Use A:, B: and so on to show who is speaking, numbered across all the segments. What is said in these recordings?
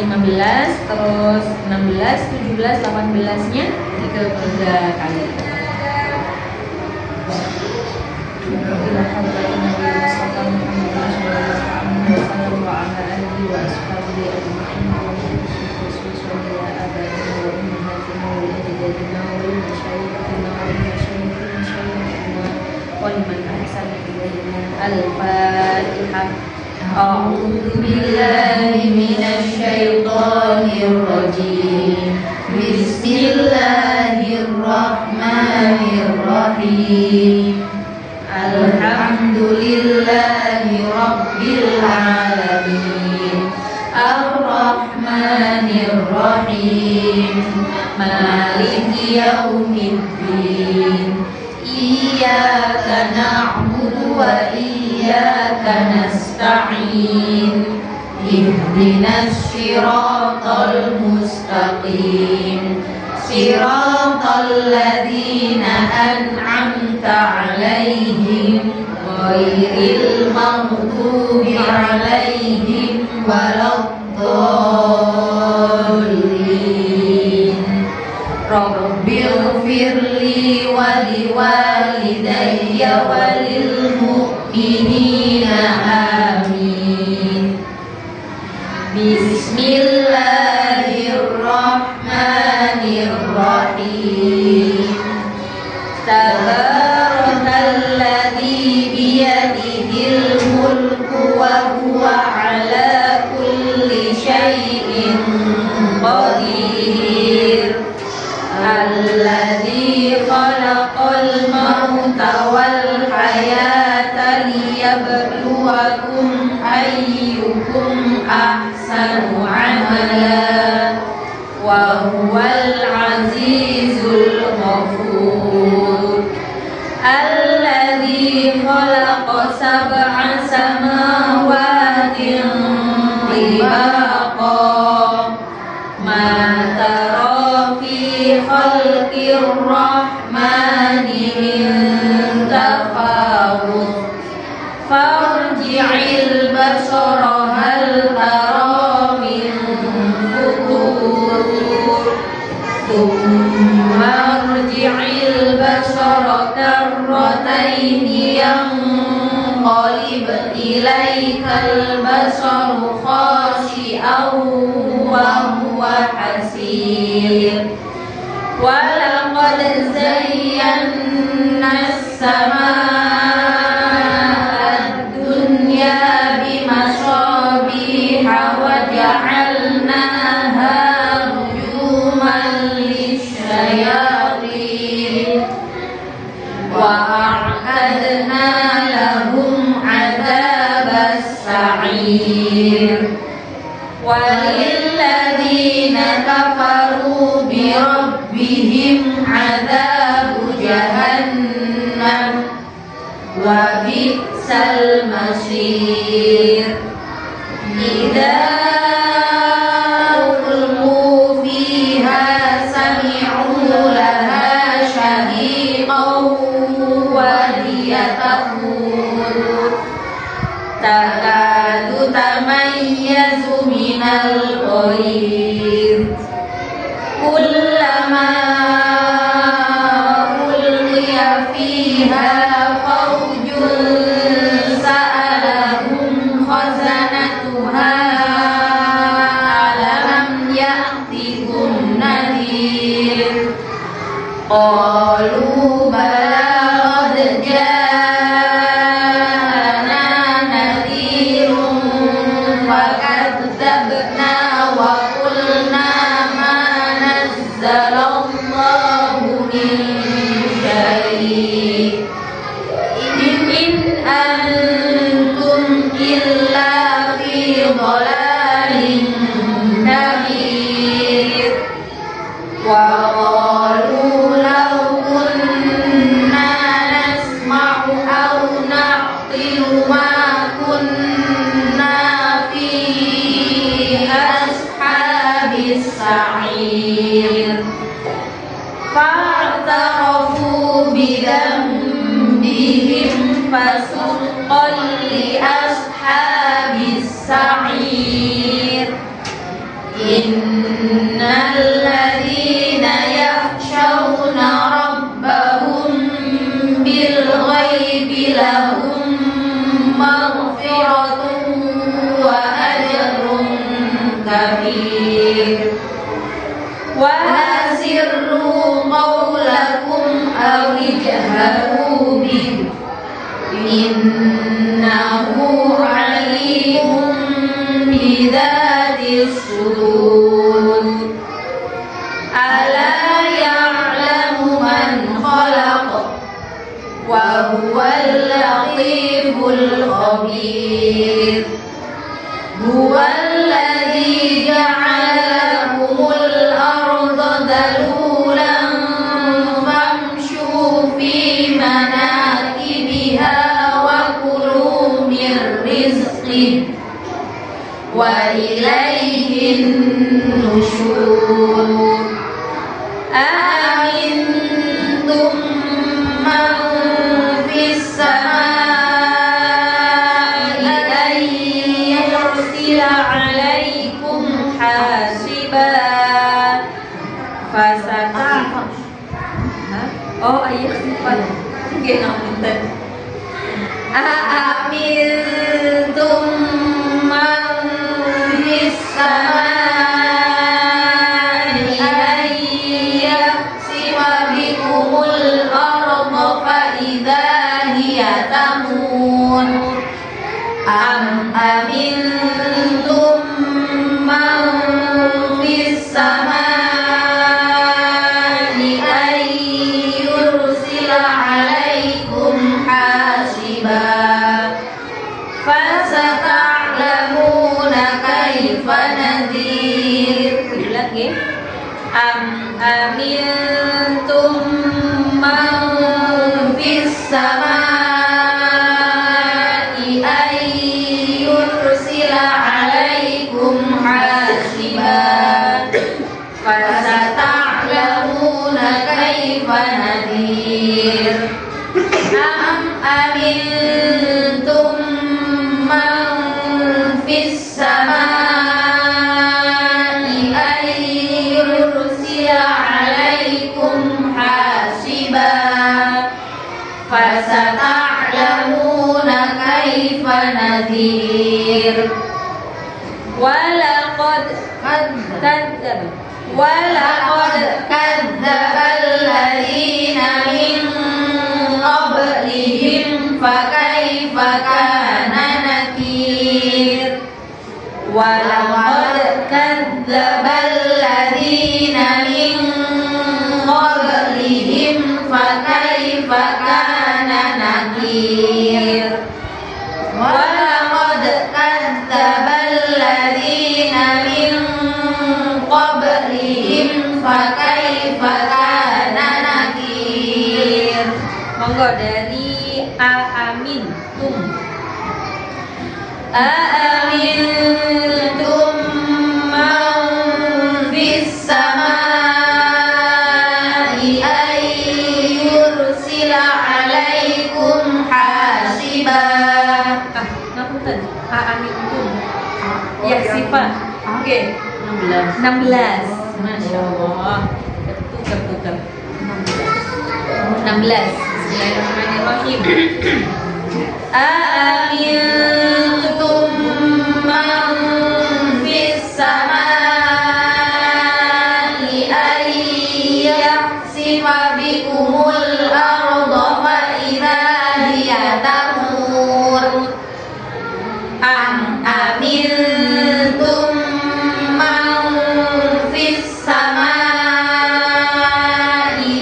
A: 15, terus 16, 17, 18-nya 3 kali. Al-Fatihah. A'udzu billahi minasy syaithanir rajim. Bismillahirrahmanirrahim. Alhamdulillahi rabbil alamin. Ar-Rahmanir Rahim. Maliki yaumiddin. Iyyaka na'budu wa iyyaka nasta'in. Ihdinas siratal mustaqim. Siratal ladzina an'amta 'alaihim ghairil maghdubi 'alaihim waladdallin. Rabbighfirli wa liwalidayya walil mu'minina amin. Bismillahirrahmanirrahim. Tabarakalladzi biyadihil mulku wa huwa ala kulli syai'in qadir. Alladzi khalaqal mauta wal hayata liyabluwakum ayyukum ahsanu amala wa huwal azizul ghafur. Alladzi khalaqa sab'a samawatin tibaqa ma tara fi khalqir rahmani min tafawut. Farji'il basara hal tara min futur. Thumma arji'il basara karrataini yanqalib ilaikal basaru khashi'an wa huwa hasir. Walaqad zayyana as-samaa'a ad-dunya bimasabiha wa ja'alnaha rujuman lisyayatin wa a'tadna lahum 'adzabas sa'ir. Walilladzina kafaru bi rabbihim 'adzabu jahannam wa bi'sal masir. Idza ulqu fiha sami'u laha shahiqan wa hiya tafur. Takadu tamayyazu minal ghair. Kullama ulqiya fiha fawjun sa'alahum khazanatuha alam ya'tikum nadhir. Qalu bala qad ja'ana nadhirun fakadzabna wa qulna ma nazzalallahu min syai'. In antum illa fi dhalalin kabir. Wa qalu law kunna nasma'u aw na'qilu ma kunna fi ashabis sa'ir. Fa'tarafu bidhanbihim fasuqqan li ashabis sa'ir. Innalladzina yakhshawna rabbahum bil ghaibi lahum maghfiratun wa ajrun kabir. Wa asirru qawlakum aw ijharu bih innahu alimun bidzatis sudur. Ala ya'lamu man khalaq wa huwal latiful khabir. Huwallazi ja'ala lakumul arda dalulan famshu fi manakibiha wa kulu min rizqih wa ilaihin nusyur. Amintum man fis samaa'i an yursila 'alaikum hasiba fasata. Oh, ayat 4. Nggih ngapunten. Amintum man fis samaa'i an yakhsifa bikumul arda fa idza hiya tamur. Am amintum man fis samaa'i an yursila 'alaikum hasiba fasata'lamuna kaifa nadhir. Lagi. Am amintum man fis samaa'i an yursila 'alaikum hasiba fasata'lamuna kaifa nadhir. Am amintum man fis samaa'i an yursila 'alaikum hasiba fasata'lamuna kaifa nadhir. Walaqad kadzdzaba alladziina min qablihim fakaifa kana nakir. Walaqad kadzdzaba alladziina min qablihim fakaifa kana nakir. Walaqad kadzdzaba alladziina min qablihim fakaifa kana nakir. Monggo dari Aamintum. Aamintum man fis samaa'i an yursila 'alaikum hasiba. Ngapunten. Aamintum. Ya sifat. Oke. 16. Masyaallah. Ketukar. 16. Bismillahirrahmanirrahim. Aamintum man fis samaa'i an yakhsifa bikumul arda fa idza hiya tamur. Am amintum man fis samaa'i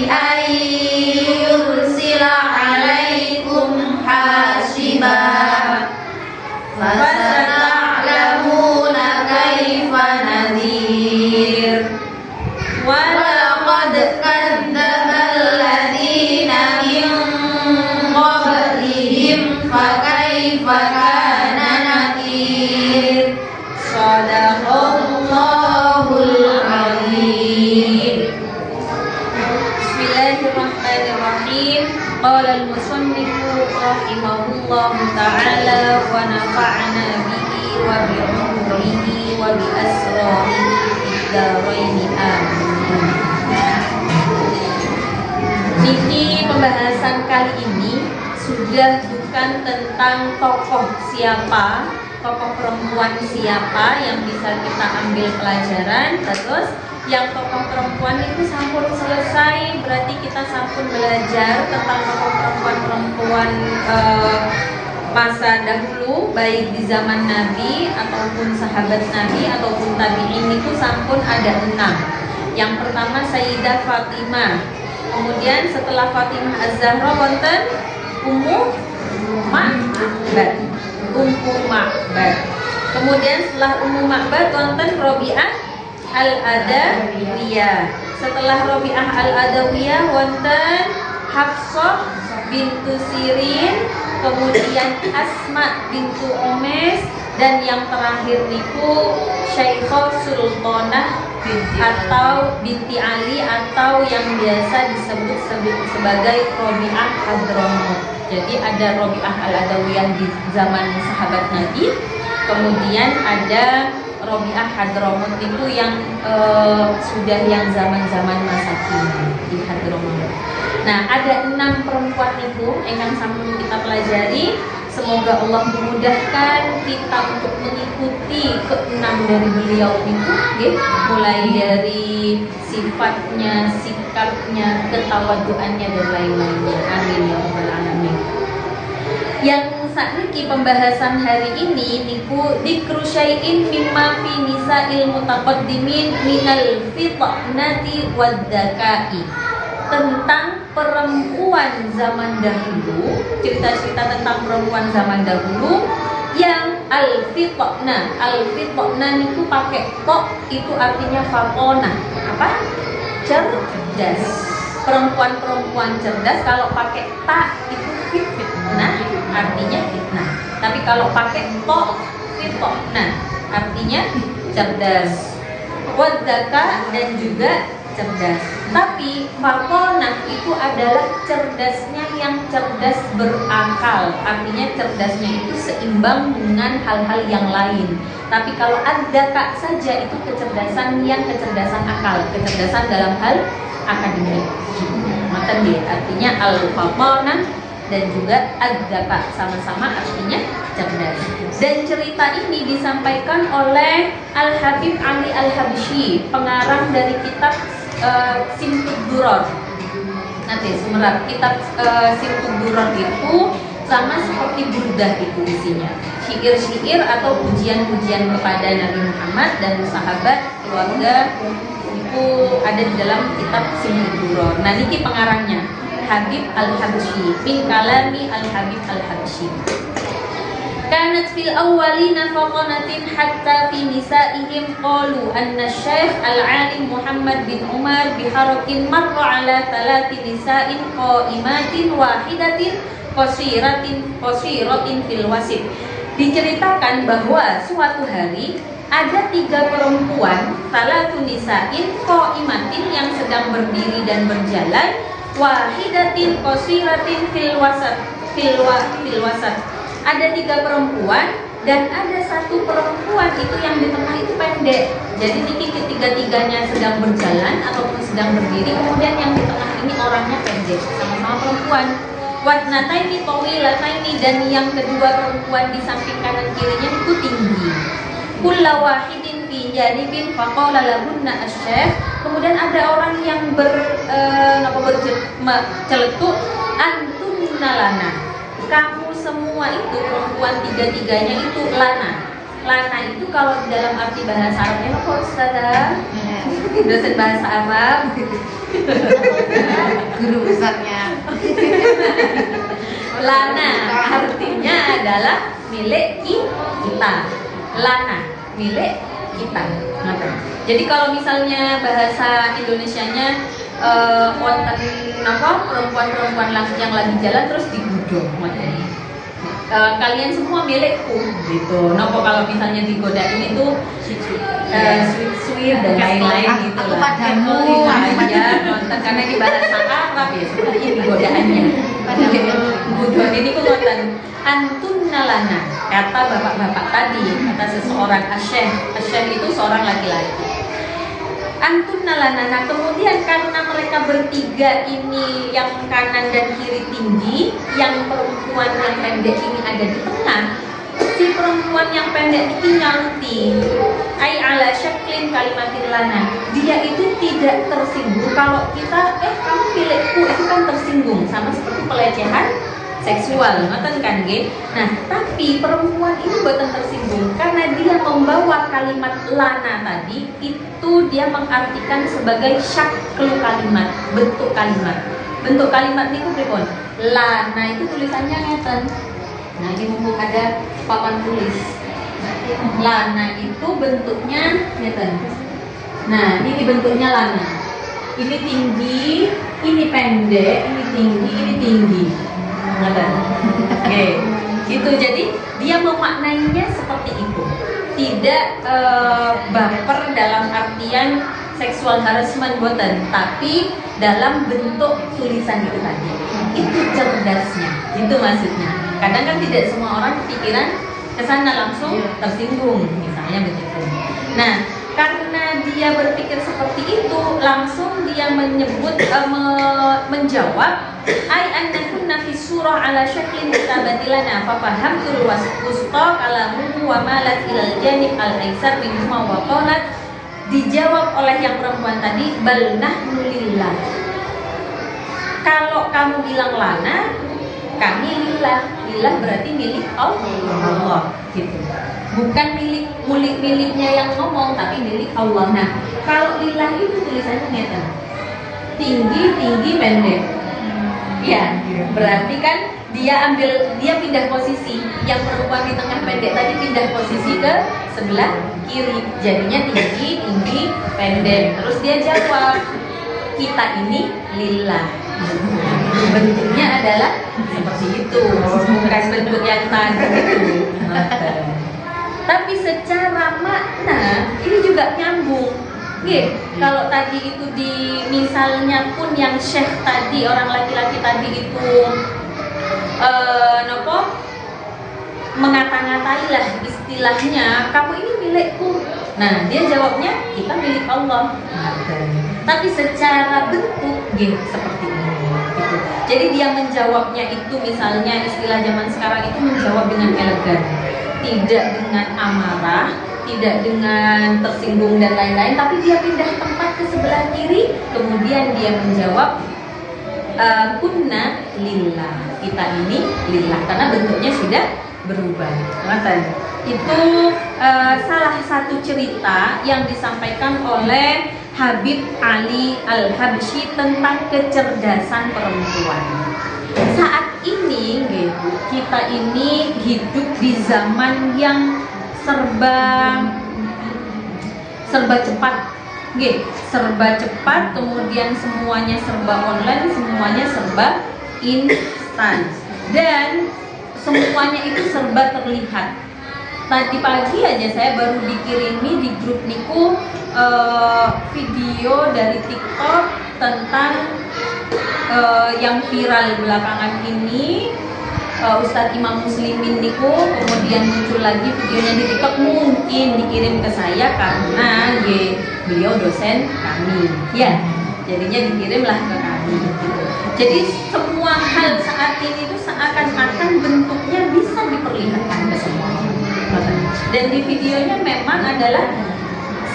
A: an yursila 'alaikum hasiba fasata'lamuna kaifa nadhir. Walaqad kadzdzaba alladziina min qablihim fakaifa kana nakir. Shadaqallahul azim. Bismillahirrahmanirrahim. Qala al-musannifu rahimahullahu ta'ala wa nafa'na bihi wa bi 'ulumihi wa bi asrarihi kali ini sudah bukan tentang tokoh siapa, tokoh perempuan siapa yang bisa kita ambil pelajaran. Terus yang tokoh perempuan itu sampun selesai, berarti kita sampun belajar tentang tokoh perempuan-perempuan masa dahulu, baik di zaman Nabi ataupun sahabat Nabi ataupun tabi'in, itu sampun ada 6. Yang pertama Sayyidah Fatimah. Kemudian setelah Fatimah Az-Zahra wonten Ummu Ma'bad. Kemudian setelah Ummu Ma'bad wonten Rabi'ah Al-Adawiyah. Setelah Rabi'ah Al-Adawiyah wonten Hafsah bintu Sirin, kemudian Asma bintu Umays, dan yang terakhir niku Syaikhah Sultanah atau binti Ali, atau yang biasa disebut sebagai Rabi'ah Hadramut. Jadi ada Rabi'ah Al-Adawiyah di zaman sahabat Nabi, kemudian ada Rabi'ah Hadramut itu yang sudah yang zaman-zaman masa kini di Hadramut. Nah, ada 6 perempuan itu yang sampun kita pelajari. Semoga Allah memudahkan kita untuk mengikuti ke-6 dari beliau itu, mulai dari sifatnya, sikapnya, ketawaduannya, dan lain-lainnya. Amin ya rabbal alamin. Yang sakniki pembahasan hari ini niku dzikru syai'in mimma fi nisa'il mutaqaddimin minal fitnati wadzaka'i, tentang perempuan zaman dahulu, cerita-cerita tentang perempuan zaman dahulu yang al-fitna. Al-fitna niku pakai tok, itu artinya fatona. Apa? Cerdas. Perempuan-perempuan cerdas. Kalau pakai ta itu fitnah, artinya fitnah. Tapi kalau pakai tok, fitna artinya cerdas. Wadzaka, dan juga cerdas. Tapi fatonah itu adalah cerdasnya yang cerdas berakal. Artinya cerdasnya itu seimbang dengan hal-hal yang lain. Tapi kalau adzaka saja itu kecerdasan yang kecerdasan akal, kecerdasan dalam hal akademik. Artinya al-fatonah dan juga adzaka sama-sama artinya cerdas. Dan cerita ini disampaikan oleh Al-Habib Ali Al-Habsyi, pengarang dari kitab Simtud Duror. Nanti Sumerat, kitab Simtud Duror itu sama seperti burdah itu isinya, syair-syair atau pujian-pujian kepada Nabi Muhammad dan sahabat, keluarga, itu ada di dalam kitab Simtud Duror. Nah, niki pengarangnya Habib Al-Habsyi, min kalami Al-Habib Al-Habsyi. Kanat fil awwalina faqanatin hatta fi nisa'ihim qalu anna Syekh Al-Alim Muhammad bin Umar biharakin marra ala thalathi nisa'in qa'imatin wahidatin qasiratin fil wasit. Diceritakan bahwa suatu hari ada 3 perempuan, thalathu nisa'in qa'imatin, yang sedang berdiri dan berjalan, wahidatin qasiratin fil wasat. Ada 3 perempuan dan ada 1 perempuan itu yang di tengah itu pendek. Jadi niki ketiga-tiganya sedang berjalan ataupun sedang berdiri, kemudian yang di tengah ini orangnya pendek, sama-sama perempuan. Watnataini tawilataini, dan yang kedua perempuan di samping kanan kirinya itu tinggi. Kullu wahidin fi janibin faqala lahunna asy-syekh. Kemudian ada orang yang berceletuk, antunna lana, kamu semua itu perempuan 3-tiganya itu lana. Lana itu kalau di dalam arti bahasa Arabnya apa Ustazah? Dosen bahasa Arab,
B: guru besarnya.
A: Lana artinya adalah milik kita. Lana milik kita. Jadi kalau misalnya bahasa Indonesianya perempuan-perempuan yang lagi jalan terus digudung, kalian semua milikku gitu. Nopo kalau misalnya digodain itu sweet dan lain-lain gitu lah.
B: Padamu
A: ya, karena ini bahasa Arab ya, sebenarnya digodaannya. Budon ini ku ngoten, antunna lana, kata bapak-bapak tadi, kata seseorang asyekh. Asyekh itu seorang laki-laki. Antunna lana. Nah, kemudian karena mereka bertiga ini yang kanan dan kiri tinggi, yang perempuan yang pendek ini ada di tengah. Si perempuan yang pendek ini nyanti ai ala syaklin kalimatin lana. Dia itu tidak tersinggung kalau kita kamu milikku, itu kan tersinggung, sama seperti pelecehan seksual, ngoten kan nggih. Nah, tapi perempuan ini buatan tersinggung karena dia membawa kalimat lana tadi, itu dia mengartikan sebagai syaklu kalimat, bentuk kalimat. Bentuk kalimat niku pripun? Lana itu tulisannya ngeten. Nah, ini mumpung ada papan tulis. Lana itu bentuknya ngeten. Nah, ini bentuknya lana. Ini tinggi, ini pendek, ini tinggi, ini tinggi. Oke, gitu. Jadi dia memaknainya seperti itu. Tidak baper dalam artian seksual harassment boten, tapi dalam bentuk tulisan itu tadi. Itu cerdasnya, itu maksudnya. Kadang kan tidak semua orang kepikiran ke sana langsung tersinggung, misalnya begitu. Nah, karena dia berpikir seperti itu, langsung dia menyebut menjawab ai annakunna fi surah ala syaklin mutabatilana fa fahamtul wasqa kalamu wa malat ilal janib al aisar minhuma wa qalat. Dijawab oleh yang perempuan tadi, bal nahnu lillah. Kalau kamu bilang lana, kami lillah. Lillah berarti milik Allah, gitu. Bukan miliknya yang ngomong, tapi milik Allah. Nah, kalau lillah itu tulisannya ngeten. Tinggi, tinggi, pendek. Ya, berarti kan dia pindah posisi. Yang perempuan di tengah pendek tadi pindah posisi ke sebelah kiri. Jadinya tinggi, tinggi, pendek. Terus dia jawab, kita ini lillah. Bentuknya adalah seperti itu, bukan bentuk yang tadi itu. Tapi secara makna ini juga nyambung. Kalau tadi itu misalnya pun yang syekh tadi, orang laki-laki tadi itu mengata-ngatai lah istilahnya, kamu ini milikku. Nah, dia jawabnya kita milik Allah. Tapi secara bentuk seperti ini. Gitu. Jadi dia menjawabnya itu, misalnya istilah zaman sekarang itu menjawab dengan elegan, tidak dengan amarah, tidak dengan tersinggung dan lain-lain, tapi dia pindah tempat ke sebelah kiri, kemudian dia menjawab kunna lillah, kita ini lillah, karena bentuknya sudah berubah. Itu salah satu cerita yang disampaikan oleh Habib Ali Al-Habsyi tentang kecerdasan perempuan. Saat ini kita ini hidup di zaman yang serba cepat, serba cepat, kemudian semuanya serba online, semuanya serba instan, dan semuanya itu serba terlihat. Tadi pagi aja saya baru dikirimi di grup niku video dari TikTok tentang yang viral belakangan ini, Ustadz Imam Muslimin niku, kemudian muncul lagi videonya di TikTok, mungkin dikirim ke saya karena beliau dosen kami, ya, jadinya dikirimlah ke kami. Jadi semua hal saat ini itu seakan-akan bentuknya bisa diperlihatkan ke semua orang. Dan di videonya memang adalah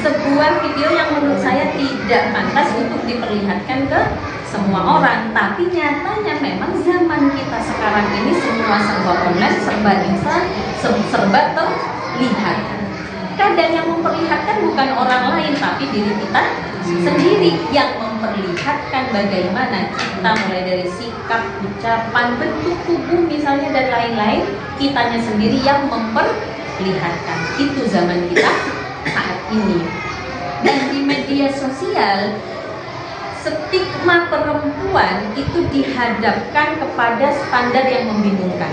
A: sebuah video yang menurut saya tidak pantas untuk diperlihatkan ke semua orang, tapi nyatanya memang zaman kita sekarang ini semua serba online, serba instan, serba terlihat. Kadang yang memperlihatkan bukan orang lain, tapi diri kita sendiri yang memperlihatkan bagaimana kita, mulai dari sikap, ucapan, bentuk tubuh misalnya dan lain-lain, kitanya sendiri yang memperlihatkan. Itu zaman kita saat ini. Dan di media sosial, stigma perempuan itu dihadapkan kepada standar yang membingungkan.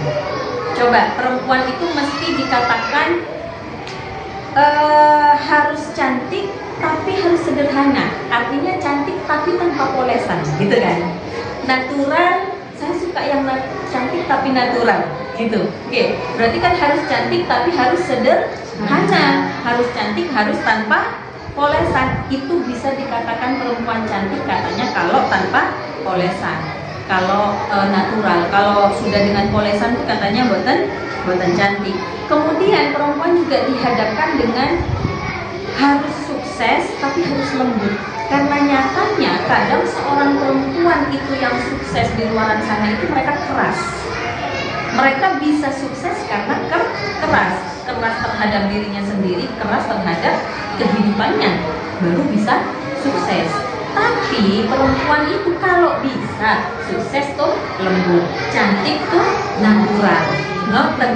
A: Coba, perempuan itu mesti dikatakan harus cantik tapi harus sederhana. Artinya cantik tapi tanpa polesan, gitu kan? Natural, saya suka yang cantik tapi natural, gitu. Oke, berarti kan harus cantik tapi harus sederhana, harus cantik harus tanpa polesan itu bisa dikatakan perempuan cantik katanya kalau tanpa polesan, kalau natural. Kalau sudah dengan polesan itu katanya boten cantik. Kemudian perempuan juga dihadapkan dengan harus sukses tapi harus lembut. Karena nyatanya kadang seorang perempuan itu yang sukses di luar sana itu mereka keras. Mereka bisa sukses karena keras terhadap dirinya sendiri, keras terhadap kehidupannya, baru bisa sukses. Tapi perempuan itu kalau bisa sukses tuh lembut, cantik tuh natural,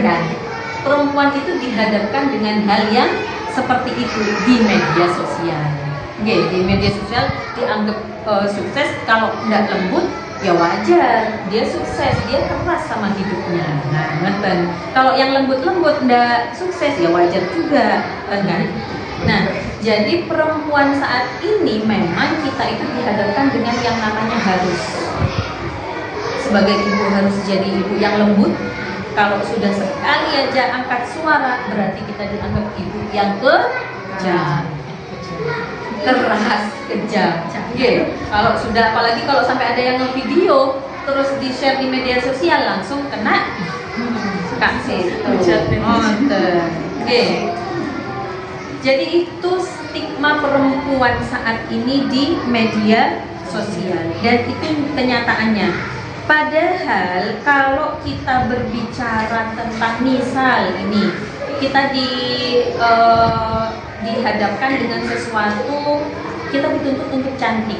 A: kan? Perempuan itu dihadapkan dengan hal yang seperti itu di media sosial. Di media sosial dianggap sukses kalau tidak lembut, ya wajar, dia sukses, dia keras sama hidupnya. Nah, ngeten. Kalau yang lembut-lembut ndak sukses, ya wajar juga, kan? Nah, jadi perempuan saat ini memang kita itu dihadapkan dengan yang namanya harus. Sebagai ibu harus jadi ibu yang lembut. Kalau sudah sekali aja angkat suara, berarti kita dianggap ibu yang kejam. Keras, kejam. Kalau sudah, apalagi kalau sampai ada yang nge-video terus di-share di media sosial, langsung kena kasih. Jadi itu stigma perempuan saat ini di media sosial, dan itu kenyataannya. Padahal kalau kita berbicara tentang misal ini, kita dihadapkan dengan sesuatu, kita dituntut untuk cantik.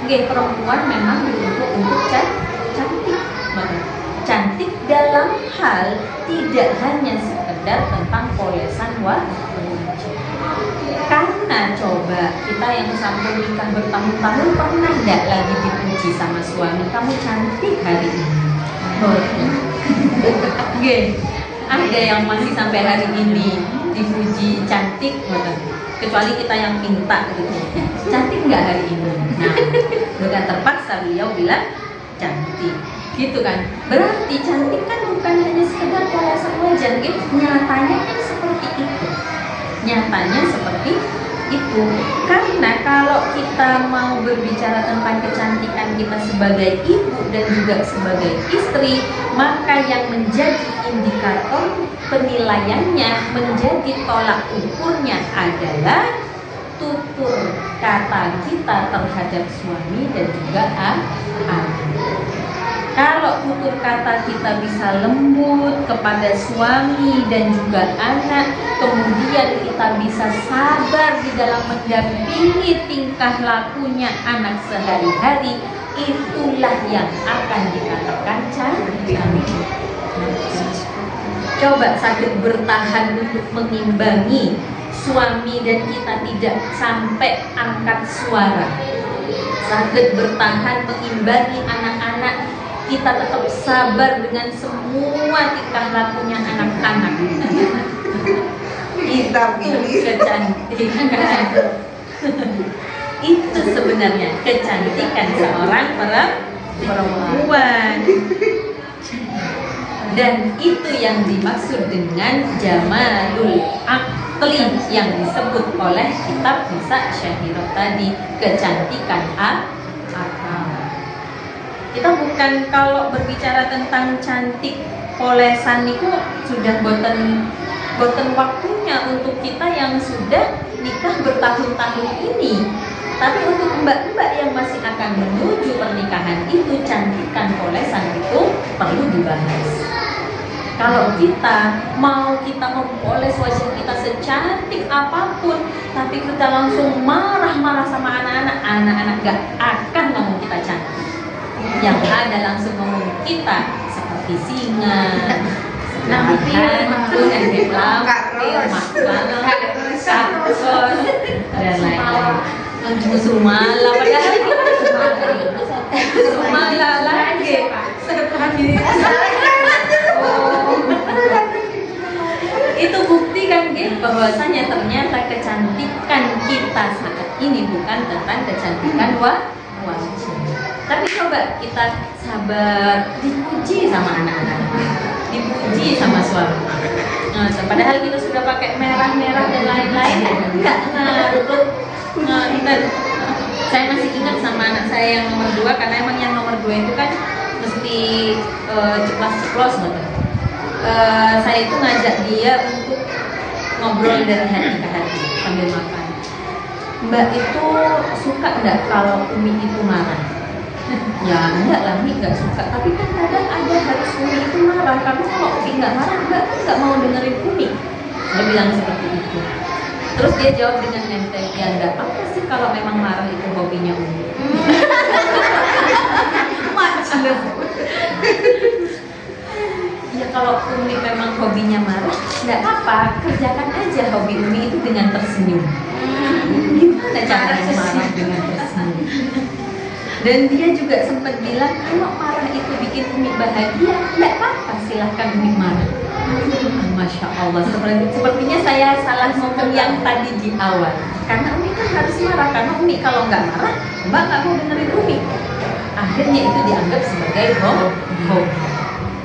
A: Perempuan memang dituntut untuk cantik. Cantik dalam hal tidak hanya sekedar tentang polesan wajah. Karena coba kita yang sampai nikah bertahun-tahun pernah tidak lagi dipuji sama suami, kamu cantik hari ini. Ada yang masih sampai hari ini dipuji cantik, kecuali kita yang minta gitu. Cantik nggak hari ini? Nah, dengan terpaksa beliau bilang cantik, gitu kan? Berarti cantik kan bukan hanya sekedar polesan wajah, nyatanya kan seperti itu. Nyatanya seperti itu. Karena kalau kita mau berbicara tentang kecantikan kita sebagai ibu dan juga sebagai istri, maka yang menjadi indikator penilaiannya, menjadi tolak ukurnya adalah tutur kata kita terhadap suami dan juga anak. Kalau tutur kata kita bisa lembut kepada suami dan juga anak, kemudian kita bisa sabar di dalam mendampingi tingkah lakunya anak sehari-hari, itulah yang akan dikatakan cantik. Coba sakit bertahan untuk mengimbangi suami dan kita tidak sampai angkat suara. Sakit bertahan mengimbangi anak-anak, kita tetap sabar dengan semua tingkah lakunya anak-anak. Itu kecantikan. Itu sebenarnya kecantikan seorang perempuan. Dan itu yang dimaksud dengan jamalul aqli yang disebut oleh kitab Nisa Syahirah tadi, kecantikan akal. Kita bukan, kalau berbicara tentang cantik polesan itu sudah boten waktunya untuk kita yang sudah nikah bertahun-tahun ini. Tapi untuk mbak-mbak yang masih akan menuju pernikahan itu, cantikan polesan itu perlu dibahas. Kalau kita mempoles wajah kita secantik apapun, tapi kita langsung marah-marah sama anak-anak gak akan ngomong kita cantik. Yang ada langsung ngomong kita seperti singa, lampir, dan lain-lain. Musuh malah, padahal musuh malah lagi. Itu bukti kan, bahwasanya ternyata kecantikan kita saat ini bukan tentang kecantikan wajah. Tapi coba kita sabar, dipuji sama anak-anak, dipuji sama suami. Nah, padahal kita sudah pakai merah-merah dan lain-lain, enggak ngaruh. Nah, saya masih ingat sama anak saya yang nomor 2, karena emang yang nomor 2 itu kan mesti ceplos-ceplos gitu. Saya itu ngajak dia untuk ngobrol dari hati ke hati sambil makan. Mbak itu suka enggak kalau Umi itu marah? Ya enggak lah, Umi enggak suka. Tapi kan kadang ada harus Umi itu marah. Karena kalau Umi enggak marah, Mbak kan enggak mau dengerin Umi. Saya bilang seperti itu. Terus dia jawab dengan enteng, ya enggak apa sih kalau memang marah itu hobinya Umi. Ya kalau Umi memang hobinya marah, enggak apa, kerjakan aja hobi Umi itu dengan tersenyum. Gimana caranya marah dengan tersenyum? Dan dia juga sempat bilang, kalau marah itu bikin Umi bahagia, enggak apa-apa, silahkan Umi marah. Masya Allah, sepertinya saya salah ngomong yang tadi di awal. Karena Umi kan harus marah, karena Umi kalau nggak marah, Mbak nggak mau dengerin Umi. Akhirnya itu dianggap sebagai hobi.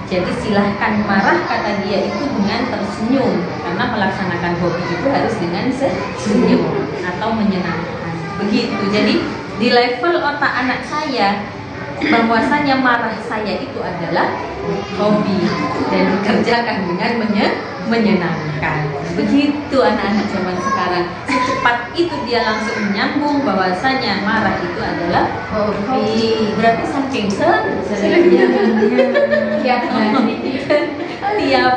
A: Jadi silahkan marah, kata dia itu dengan tersenyum. Karena melaksanakan hobi itu harus dengan senyum atau menyenangkan. Begitu, jadi di level otak anak saya, bahwasanya marah saya itu adalah hobi dan dikerjakan dengan menyenangkan. Begitu anak-anak zaman sekarang, secepat itu dia langsung menyambung bahwasanya marah itu adalah hobi. Berarti saking seringnya tiap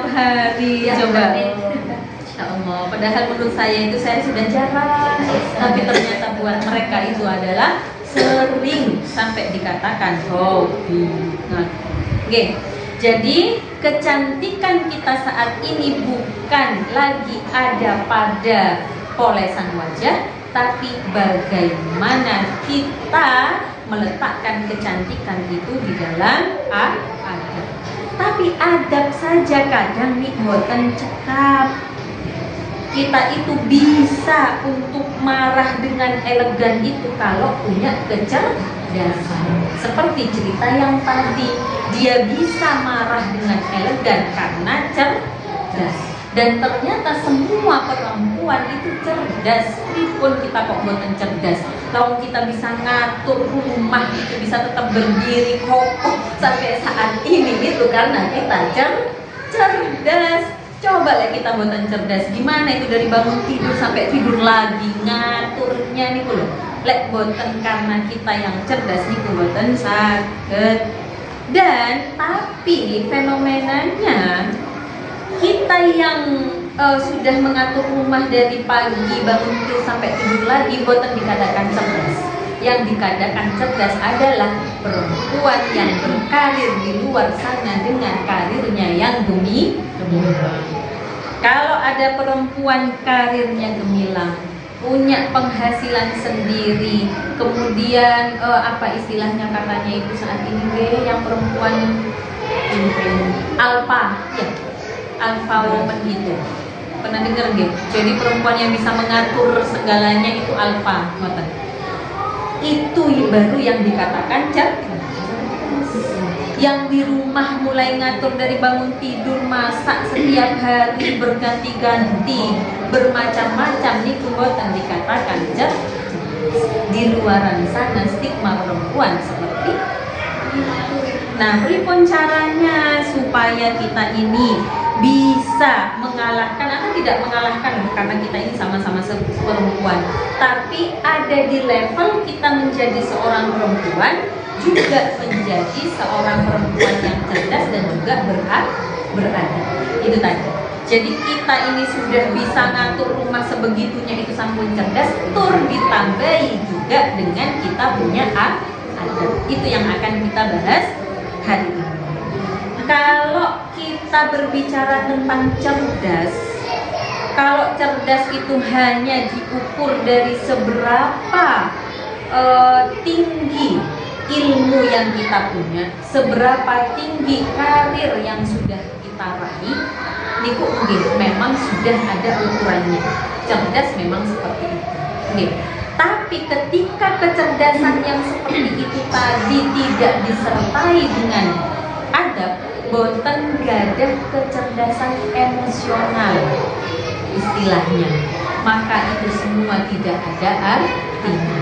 A: hari coba. Insya Allah. Padahal menurut saya itu saya sudah jarang, tapi ternyata buat mereka itu adalah sering sampai dikatakan hobi. Nah, oke. Jadi kecantikan kita saat ini bukan lagi ada pada polesan wajah, tapi bagaimana kita meletakkan kecantikan itu di dalam adab. Tapi adab saja kadang nih boten cekap. Kita itu bisa untuk marah dengan elegan itu kalau punya kecerdasan. Seperti cerita yang tadi, dia bisa marah dengan elegan karena cerdas. Dan ternyata semua perempuan itu cerdas. Meskipun kita kok boten cerdas, kalau kita bisa ngatur rumah itu bisa tetap berdiri kokoh sampai saat ini itu karena kita cerdas. Coba lah kita boten cerdas, gimana itu dari bangun tidur sampai tidur lagi ngaturnya nih loh. Lek boten karena kita yang cerdas nih boten sakit. Dan tapi fenomenanya kita yang sudah mengatur rumah dari pagi bangun tidur sampai tidur lagi boten dikatakan cerdas. Yang dikatakan cerdas adalah perempuan yang berkarir di luar sana dengan karirnya yang gemilang. Kalau ada perempuan karirnya gemilang, punya penghasilan sendiri, kemudian apa istilahnya katanya itu saat ini yang perempuan alpha, ya, alpha woman gitu. Pernah dengar gitu? Jadi perempuan yang bisa mengatur segalanya itu alpha, itu baru yang dikatakan cerdas. Yang di rumah mulai ngatur dari bangun tidur, masak setiap hari berganti-ganti, bermacam-macam nih boten dikatakan cerdas. Di luaran sana stigma perempuan seperti itu. Nah, pripun caranya supaya kita ini bisa mengalahkan atau tidak mengalahkan, karena kita ini sama-sama perempuan, tapi ada di level kita menjadi seorang perempuan, juga menjadi seorang perempuan yang cerdas dan juga beradab. Itu tadi. Jadi kita ini sudah bisa ngatur rumah sebegitunya, itu sampun cerdas, tur ditambahi juga dengan kita punya adab. Itu yang akan kita bahas hari ini. Kalau kita berbicara tentang cerdas, kalau cerdas itu hanya diukur dari seberapa tinggi ilmu yang kita punya, seberapa tinggi karir yang sudah kita raih, niku memang sudah ada ukurannya. Cerdas memang seperti itu. Tapi ketika kecerdasan yang seperti itu tadi tidak disertai dengan adab, boten gadah kecerdasan emosional istilahnya, maka itu semua tidak ada artinya.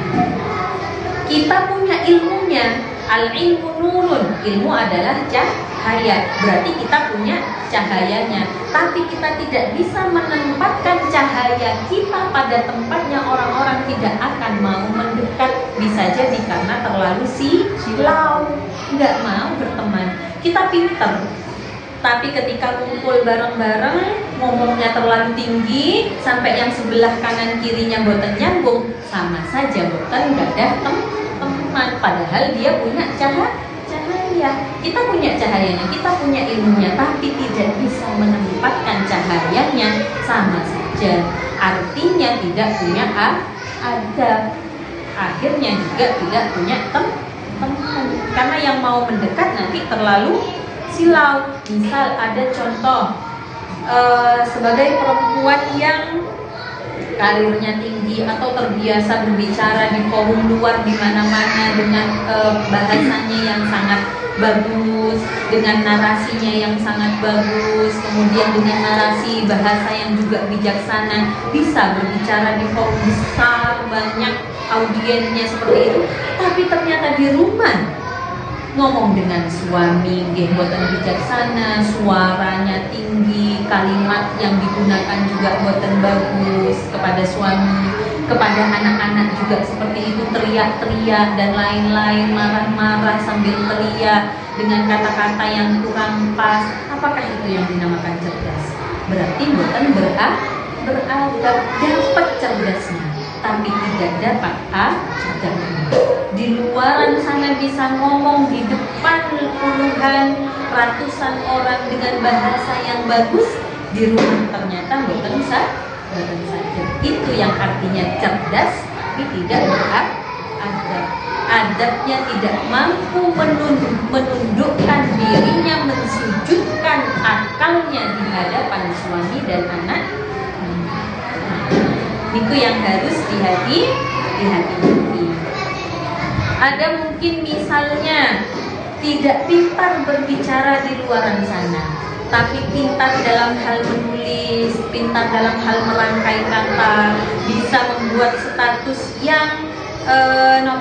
A: Kita punya ilmunya, al-ilmu nurun, ilmu adalah cahaya, berarti kita punya cahayanya, tapi kita tidak bisa menempatkan cahaya kita pada tempatnya. Orang-orang tidak akan mau mendekat, bisa jadi karena terlalu silau, nggak mau berteman. Kita pinter, tapi ketika kumpul bareng-bareng ngomongnya terlalu tinggi sampai yang sebelah kanan kirinya boten nyambung, sama saja boten gak ada teman. Padahal dia punya cahaya, kita punya cahayanya, kita punya ilmunya, tapi tidak bisa menempatkan cahayanya, sama saja artinya tidak punya adab, akhirnya juga tidak punya teman, karena yang mau mendekat nanti terlalu silau. Misal ada contoh sebagai perempuan yang karirnya tinggi atau terbiasa berbicara di forum luar di mana-mana dengan bahasanya yang sangat bagus, dengan narasinya yang sangat bagus, kemudian dengan narasi bahasa yang juga bijaksana, bisa berbicara di forum besar, banyak audiensnya seperti itu, tapi ternyata di rumah ngomong dengan suami nggih boten bijaksana, suaranya tinggi, kalimat yang digunakan juga boten bagus kepada suami, kepada anak-anak juga seperti itu, teriak-teriak dan lain-lain, marah-marah sambil teriak dengan kata-kata yang kurang pas. Apakah itu yang dinamakan cerdas? Berarti boten beradab, dapat cerdasnya tapi tidak dapat adabnya. Di luaran sana bisa ngomong di depan puluhan, ratusan orang dengan bahasa yang bagus, di rumah ternyata boten saja. Itu yang artinya cerdas tapi tidak beradab. Adabnya tidak mampu menundukkan dirinya, mensujudkan akalnya di hadapan suami dan anak. Itu yang harus dihati-hati. Ada mungkin misalnya tidak pintar berbicara di luaran sana, tapi pintar dalam hal menulis, pintar dalam hal merangkai kata, bisa membuat status yang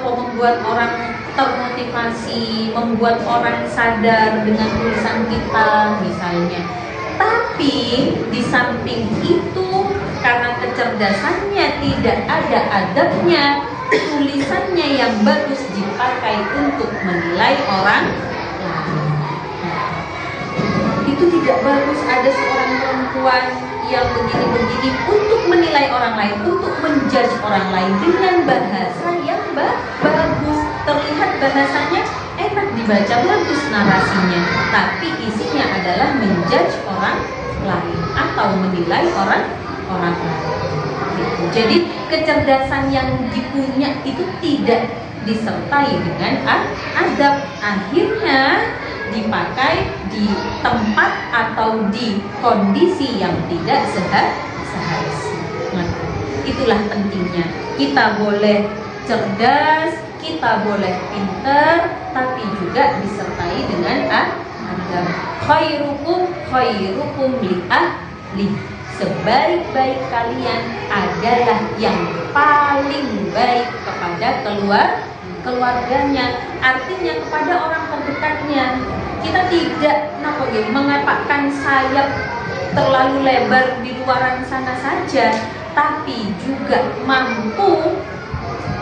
A: membuat orang termotivasi, membuat orang sadar dengan tulisan kita misalnya. Tapi di samping itu, karena kecerdasannya tidak ada adabnya, tulisannya yang bagus dipakai untuk menilai orang lain. Itu tidak bagus. Ada seorang perempuan yang begini-begini untuk menilai orang lain, untuk menjudge orang lain dengan bahasa yang bagus. Terlihat bahasanya enak dibaca, bagus narasinya, tapi isinya adalah menjudge orang lain atau menilai orang lain. Jadi kecerdasan yang dipunya itu tidak disertai dengan adab, akhirnya dipakai di tempat atau di kondisi yang tidak seharusnya. Itulah pentingnya. Kita boleh cerdas, kita boleh pintar, tapi juga disertai dengan adab. Khairukum li ahli. Sebaik-baik kalian adalah yang paling baik kepada keluarganya, artinya kepada orang terdekatnya. Kita tidak mengepakkan sayap terlalu lebar di luaran sana saja, tapi juga mampu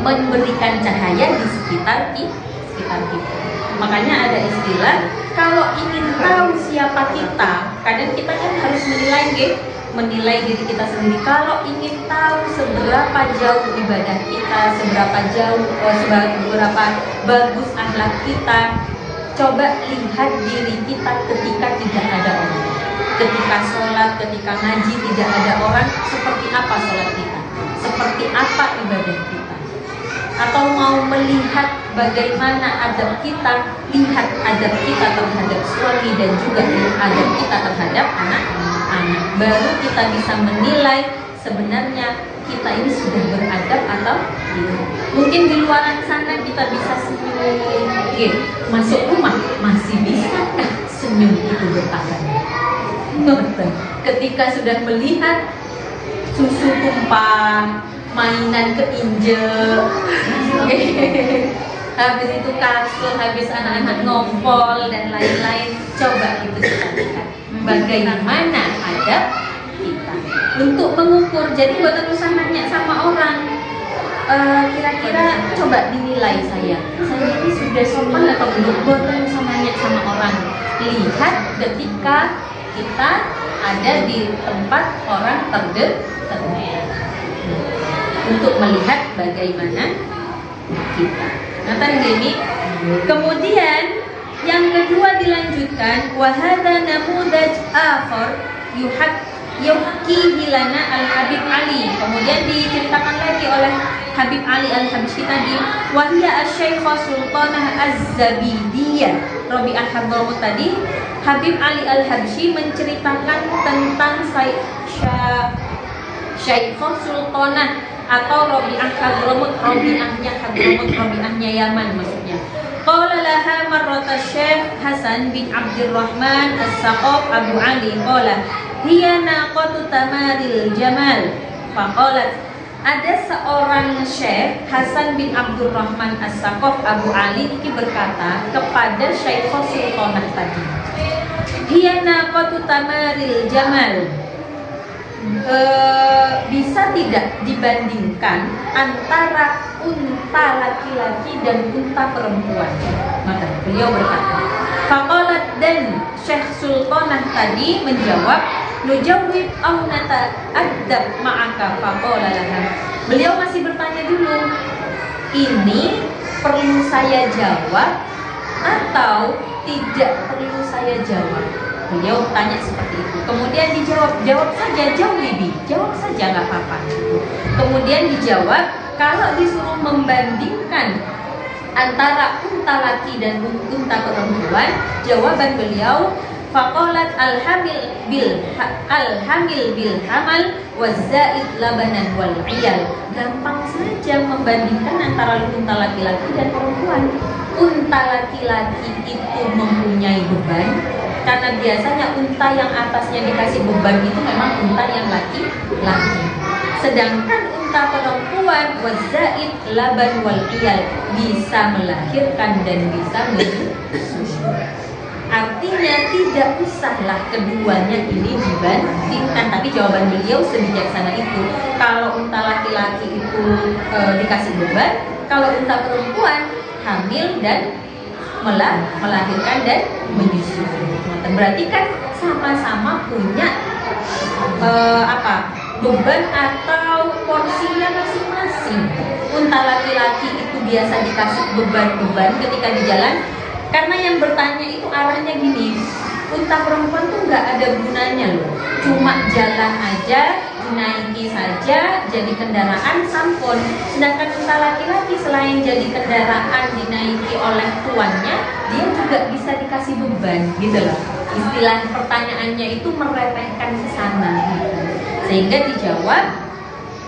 A: memberikan cahaya di sekitar kita. Makanya ada istilah, kalau ingin tahu siapa kita, kadang kita kan harus menilai diri kita sendiri. Kalau ingin tahu seberapa jauh ibadah kita, seberapa bagus akhlak kita, coba lihat diri kita ketika tidak ada orang. Ketika sholat, ketika ngaji tidak ada orang, seperti apa sholat kita? Seperti apa ibadah kita? Atau mau melihat bagaimana adab kita, lihat adab kita terhadap suami dan juga adab kita terhadap anak-anak. Baru kita bisa menilai sebenarnya kita ini sudah beradab atau tidak. Mungkin di luaran sana kita bisa senyum, masuk rumah masih bisa senyum itu bertahan. Ketika sudah melihat susu tumpah, mainan keinjek, habis itu kasur, habis anak-anak ngompol dan lain-lain, coba itu kita lihat bagaimana adab kita untuk mengukur. Jadi buat usah nanya sama orang, kira-kira coba dinilai saya ini sudah sopan atau belum. Buat usah nanya sama orang, lihat ketika kita ada di tempat orang terdekat untuk melihat bagaimana kita. Nanti gini, kemudian yang kedua dilanjutkan, wahada namudaj akhar yuhkihi lana al-Habib Ali. Kemudian diceritakan lagi oleh Habib Ali al-Habsyi tadi, wahia asy-Syaikha Sultanah Az-Zabidiyah Rabi'ah Hadramut tadi. Habib Ali al-Habsyi menceritakan tentang Syaikha Sultanah atau Rabi'ah Hadramut, Rabi'ahnya Yaman maksudnya. Qala laha marrata Syekh Hasan bin Abdurrahman As-Saqaf Abu Ali qala hiya naqatu tamaril jamal. Faqalat, ada seorang Syekh Hasan bin Abdurrahman As-Saqaf Abu Ali ini berkata kepada Syaikha Sultanah tadi, hiya naqatu tamaril jamal. Bisa tidak dibandingkan antara unta laki-laki dan unta perempuan? Maka beliau berkata, faqalat, dan Syekh Sultanah tadi menjawab, nujawib aw nata'addab ma'aka. Faqala laha, beliau masih bertanya dulu, ini perlu saya jawab atau tidak perlu saya jawab? Beliau tanya seperti itu. Kemudian dijawab, jawab saja, jawab saja, nggak apa-apa. Kemudian dijawab, kalau disuruh membandingkan antara unta laki dan unta perempuan, jawaban beliau, faqalat alhamil bil hamal wazaid labanan wal iyal. Gampang saja membandingkan antara unta laki-laki dan perempuan. Unta laki-laki itu mempunyai beban, karena biasanya unta yang atasnya dikasih beban itu memang unta yang laki-laki. Sedangkan unta perempuan wazaid laban wal iyal, bisa melahirkan dan bisa menyusu. Artinya tidak usahlah keduanya ini dibandingkan. Tapi jawaban beliau sebijaksana itu, kalau unta laki-laki itu dikasih beban, kalau unta perempuan hamil dan melahirkan dan menyusu. Berarti kan sama-sama punya beban atau porsinya masing-masing. Unta laki-laki itu biasa dikasih beban-beban ketika di jalan, karena yang bertanya itu arahnya gini, unta perempuan tuh nggak ada gunanya loh, cuma jalan aja, dinaiki saja, jadi kendaraan sampun. Sedangkan unta laki-laki selain jadi kendaraan dinaiki oleh tuannya, dia juga bisa dikasih beban, gitu loh. Istilah pertanyaannya itu meremehkan ke sana, gitu. Sehingga dijawab,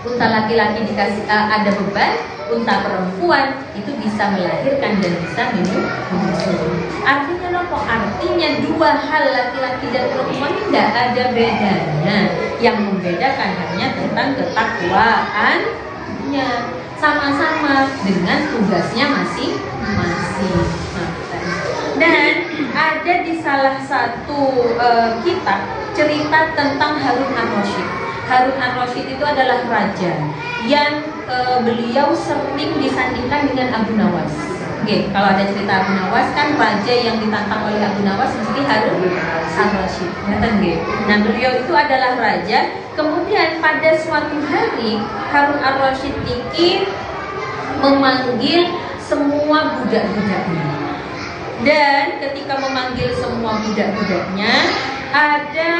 A: unta laki-laki dikasih ada beban, unta perempuan itu bisa melahirkan dan bisa menyusu. Artinya nopo? Artinya dua hal, laki-laki dan perempuan tidak ada bedanya. Yang membedakan hanya tentang ketakwaannya, sama-sama dengan tugasnya masing-masing. Dan ada di salah satu kitab cerita tentang Harun ar-Rasyid. Harun ar-Rasyid itu adalah raja yang beliau sering disandingkan dengan Abu Nawas. Oke, kalau ada cerita Abu Nawas kan raja yang ditantang oleh Abu Nawas mesti Harun ar-Rasyid. Nah, beliau itu adalah raja. Kemudian pada suatu hari Harun ar-Rasyid ini memanggil semua budak-budaknya. Dan ketika memanggil semua budak-budaknya, ada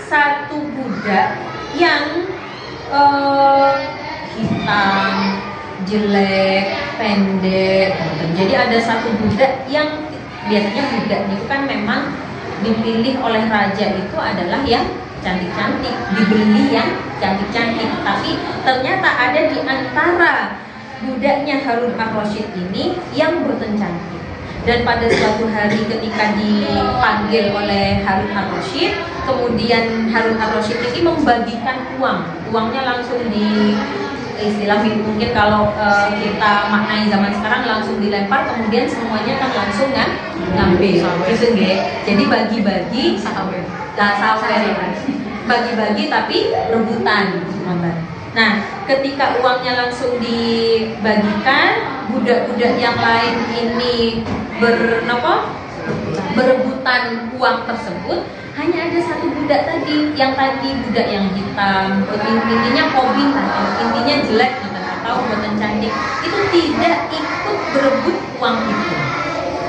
A: satu budak yang hitam, jelek, pendek. Jadi ada satu budak yang biasanya budak itu kan memang dipilih oleh raja itu adalah yang cantik-cantik, dibeli yang cantik-cantik. Tapi ternyata ada di antara budaknya Harun ar-Rasyid ini yang boten cantik. Dan pada suatu hari ketika dipanggil oleh Harun ar-Rasyid, kemudian Harun ar-Rasyid ini membagikan uangnya langsung di istilah mungkin kalau kita maknai zaman sekarang langsung dilempar, kemudian semuanya kan langsung ngambil gitu nggih. Jadi bagi-bagi bagi-bagi tapi rebutan. Nah, ketika uangnya langsung dibagikan, budak-budak yang lain ini berebutan uang tersebut. Hanya ada satu budak tadi yang budak yang hitam, intinya kobing atau intinya jelek atau buatan cantik, itu tidak ikut berebut uang itu.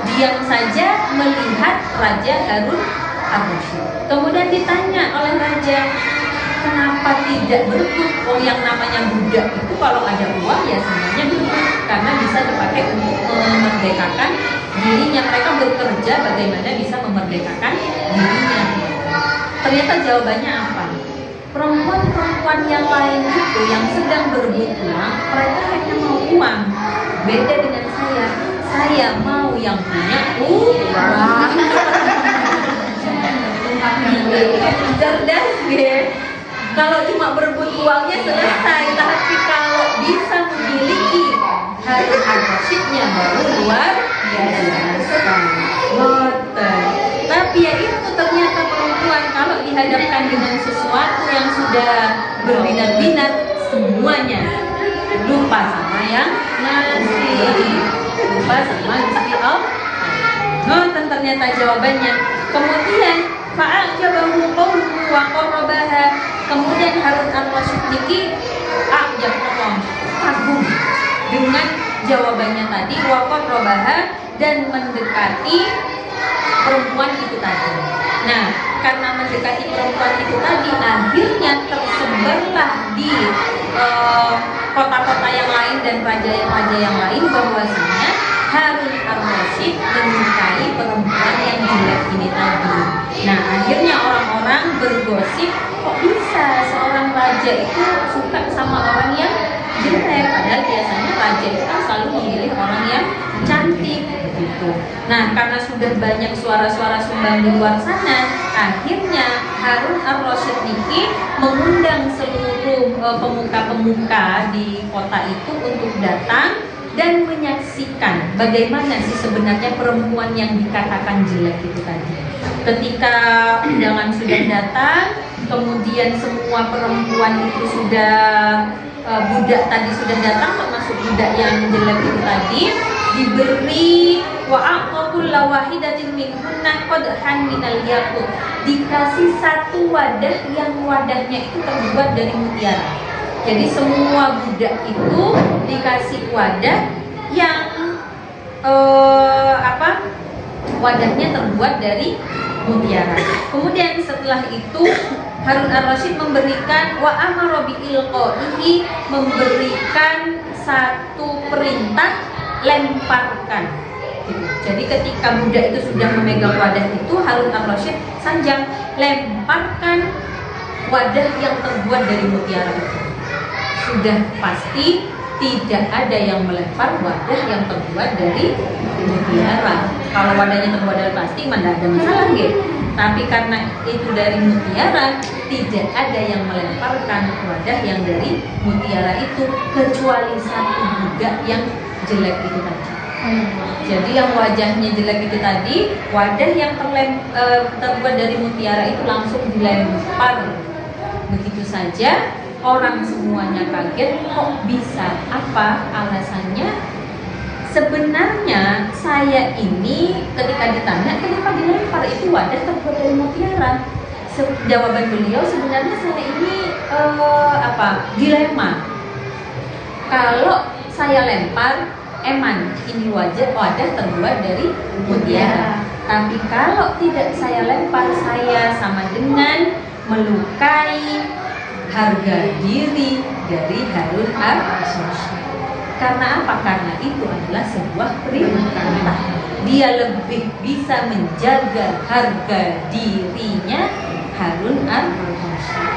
A: Diam saja melihat Raja Harun ar-Rasyid. Kemudian ditanya oleh raja, kenapa tidak berebut? Oh, yang namanya budak itu kalau ada uang ya sebenarnya berebut, karena bisa dipakai untuk memerdekakan dirinya. Mereka bekerja bagaimana bisa memerdekakan dirinya. Ternyata jawabannya apa? Perempuan-perempuan yang lain itu yang sedang berebut uang, mereka hanya mau uang. Beda dengan saya mau yang punya uang. Cerdas ya. Kalau cuma berebut uangnya selesai, tapi kalau bisa memiliki Harun ar-Rasyidnya baru luar biasa. Tapi ya itu ternyata perempuan kalau dihadapkan dengan sesuatu yang sudah berbinar-binar, semuanya lupa sama yang ngasih, lupa sama Gusti Allah. Ternyata jawabannya. Kemudian fa'ajabahu qawluhu wa qarrabaha. Kemudian Harun ar-Rasyid niki kagum dengan jawabannya tadi, wa qarrabaha, dan mendekati perempuan itu tadi. Nah, karena mendekati perempuan itu tadi, akhirnya tersebarlah di kota-kota yang lain dan raja-raja yang lain bahwasanya Harun ar-Rasyid menyukai perempuan yang jelek ini tadi. Nah, akhirnya orang-orang bergosip, kok bisa seorang raja itu suka sama orang yang jelek, padahal biasanya raja itu kan selalu memilih orang yang cantik begitu. Nah, karena sudah banyak suara-suara sumbang di luar sana, akhirnya Harun ar-Rasyid niki mengundang seluruh pemuka-pemuka di kota itu untuk datang dan menyaksikan bagaimana sih sebenarnya perempuan yang dikatakan jelek itu tadi. Ketika undangan sudah datang, kemudian semua perempuan itu sudah budak tadi sudah datang, termasuk budak yang jelek itu tadi, diberi wa'aqul lawahidatin minhunna qadhan minal yaqut, dikasih satu wadah yang wadahnya itu terbuat dari mutiara. Jadi semua budak itu dikasih wadah yang wadahnya terbuat dari mutiara. Kemudian setelah itu Harun ar-Rasyid memberikan wa amara bi ilqaihi, memberikan satu perintah lemparkan. Jadi ketika budak itu sudah memegang wadah itu, Harun ar-Rasyid sanjang lemparkan wadah yang terbuat dari mutiara itu. Sudah pasti tidak ada yang melempar wadah yang terbuat dari mutiara. Kalau wadahnya terbuat dari plastik, mana ada masalah gitu. Tapi karena itu dari mutiara, tidak ada yang melemparkan wadah yang dari mutiara itu, kecuali satu budak yang jelek itu tadi. Jadi yang wajahnya jelek itu tadi, wadah yang terbuat dari mutiara itu langsung dilempar begitu saja. Orang semuanya kaget, kok bisa? Apa alasannya? Sebenarnya saya ini ketika ditanya kenapa dilempar itu wadah terbuat dari mutiara, jawaban beliau sebenarnya saya ini dilema. Kalau saya lempar, eman ini wadah terbuat dari mutiara. Tapi kalau tidak saya lempar, saya sama dengan melukai harga diri dari Harun ar-Rasyid. Karena apa? Karena itu adalah sebuah perintah. Dia lebih bisa menjaga harga dirinya Harun ar-Rasyid.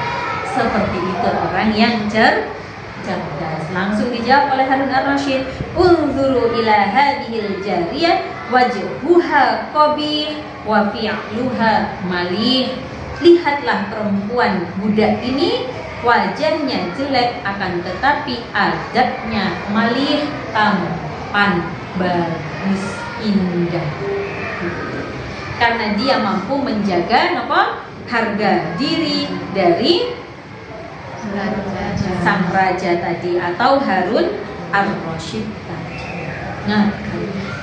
A: Seperti itu orang yang cerdas. Langsung dijawab oleh Harun Ar-Rasyid, unzuru ila hadhil jariyah wajhuha qabih wa fi'luha malih. Lihatlah perempuan budak ini, wajahnya jelek akan tetapi adabnya malih, tampan, bagus, indah. Karena dia mampu menjaga harga diri dari sang raja tadi atau Harun Ar-Rasyid tadi.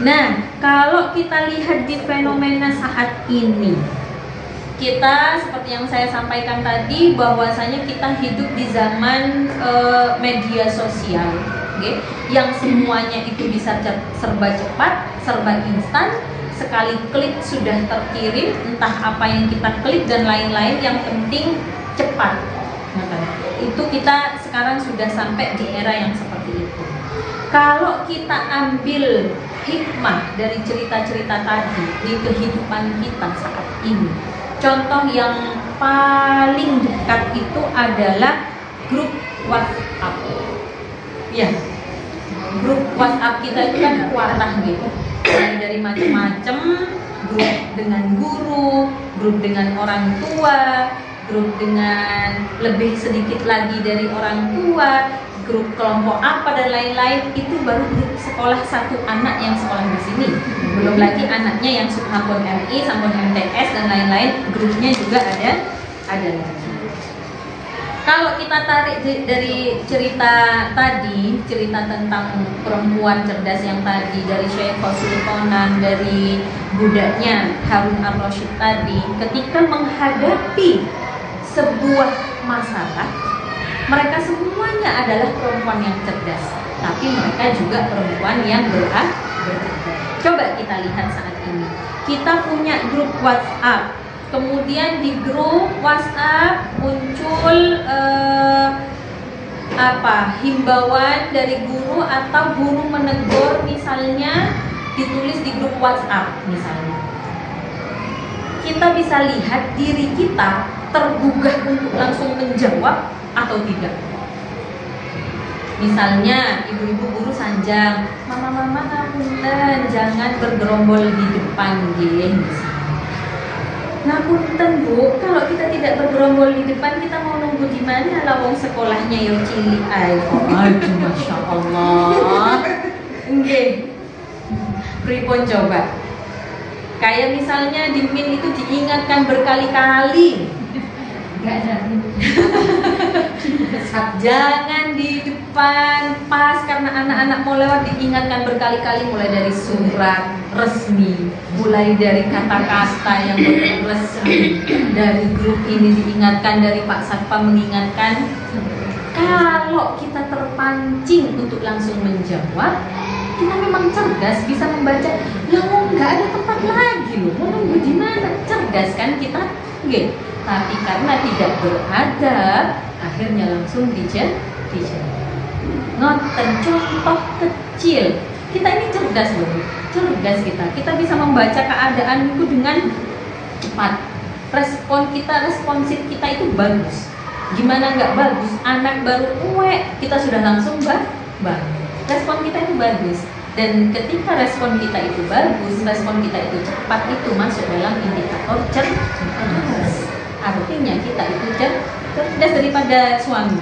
A: Nah, kalau kita lihat di fenomena saat ini, kita seperti yang saya sampaikan tadi, bahwasanya kita hidup di zaman media sosial, okay? Yang semuanya itu bisa serba cepat, serba instan, sekali klik sudah terkirim entah apa yang kita klik dan lain-lain, yang penting cepat. Itu kita sekarang sudah sampai di era yang seperti itu. Kalau kita ambil hikmah dari cerita-cerita tadi di kehidupan kita saat ini, contoh yang paling dekat itu adalah grup WhatsApp. Ya, grup WhatsApp kita itu kan kuatah gitu, dari macam-macam, grup dengan guru, grup dengan orang tua, grup dengan lebih sedikit lagi dari orang tua, grup kelompok apa dan lain-lain. Itu baru grup sekolah satu anak yang sekolah di sini, belum lagi anaknya yang Sampun MI, Sampun MTS dan lain-lain, grupnya juga ada lagi. Kalau kita tarik dari cerita tadi, cerita tentang perempuan cerdas yang tadi dari Syekhah Sultanan, dari budaknya Harun Ar-Rasyid tadi, ketika menghadapi sebuah masalah, mereka semuanya adalah perempuan yang cerdas, tapi mereka juga perempuan yang berakal. Coba kita lihat saat ini, kita punya grup WhatsApp, kemudian di grup WhatsApp muncul himbauan dari guru atau guru menegur, misalnya ditulis di grup WhatsApp misalnya. Kita bisa lihat diri kita tergugah untuk langsung menjawab atau tidak. Misalnya ibu-ibu guru sanjang, mama ngapunten jangan bergerombol di depan nggih. Ngapunten Bu, kalau kita tidak bergerombol di depan, kita mau nunggu di mana? Lawang sekolahnya yo cilik ae. Aduh, masya Allah. Nggih. Pripun coba? Kayak misalnya di min itu diingatkan berkali-kali. Enggak ada. Jangan di depan, pas karena anak-anak mau lewat diingatkan berkali-kali, mulai dari surat resmi, mulai dari kata-kata yang resmi, dari grup ini diingatkan, dari Pak Satpam mengingatkan. Kalau kita terpancing untuk langsung menjawab, kita memang cerdas, bisa membaca. Nggak ada tempat lagi loh, mau nunggu di mana? Cerdas kan kita? Nggih. Tapi karena tidak beradab, akhirnya langsung dijawab. Ngoten contoh kecil. Kita ini cerdas loh, cerdas kita. Kita bisa membaca keadaan itu dengan cepat. Respon kita, responsif kita itu bagus. Gimana nggak bagus? Anak baru kita sudah langsung bangun. Respon kita itu bagus. Dan ketika respon kita itu bagus, respon kita itu cepat, itu masuk dalam indikator cerdas. Artinya kita itu cerdas daripada suami.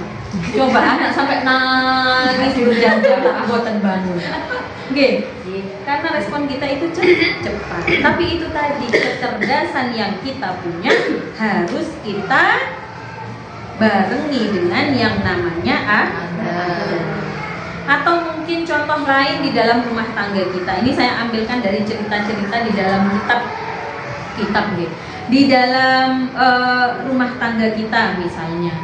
A: Coba anak sampai nangis berjam-jam buatan bangun. Oke, karena respon kita itu cepat. Tapi itu tadi, kecerdasan yang kita punya harus kita barengi dengan yang namanya adab. Atau mungkin contoh lain di dalam rumah tangga kita. Ini saya ambilkan dari cerita-cerita di dalam kitab gitu. Di dalam rumah tangga kita misalnya,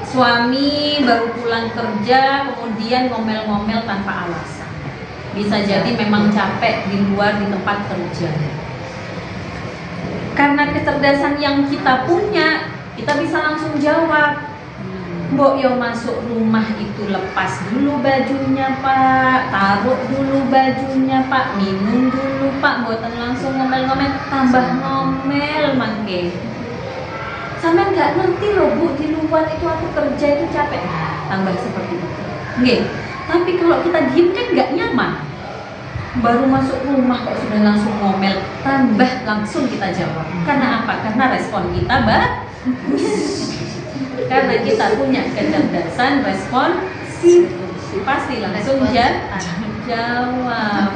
A: suami baru pulang kerja kemudian ngomel-ngomel tanpa alasan. Bisa jadi memang capek di luar di tempat kerja. Karena kecerdasan yang kita punya, kita bisa langsung jawab. Mbok yo masuk rumah itu lepas dulu bajunya Pak, taruh dulu bajunya Pak, minum dulu Pak, mboten langsung ngomel-ngomel, tambah ngomel mangke. Sampai nggak ngerti loh Bu, di luar itu aku kerja itu capek, tambah seperti itu.
B: Oke. Tapi kalau kita diem kan nggak nyaman. Baru masuk rumah kok sudah langsung ngomel, tambah langsung kita jawab. Karena apa? Karena respon kita bagus. Karena kita punya kecerdasan responsif, pasti langsung jawab.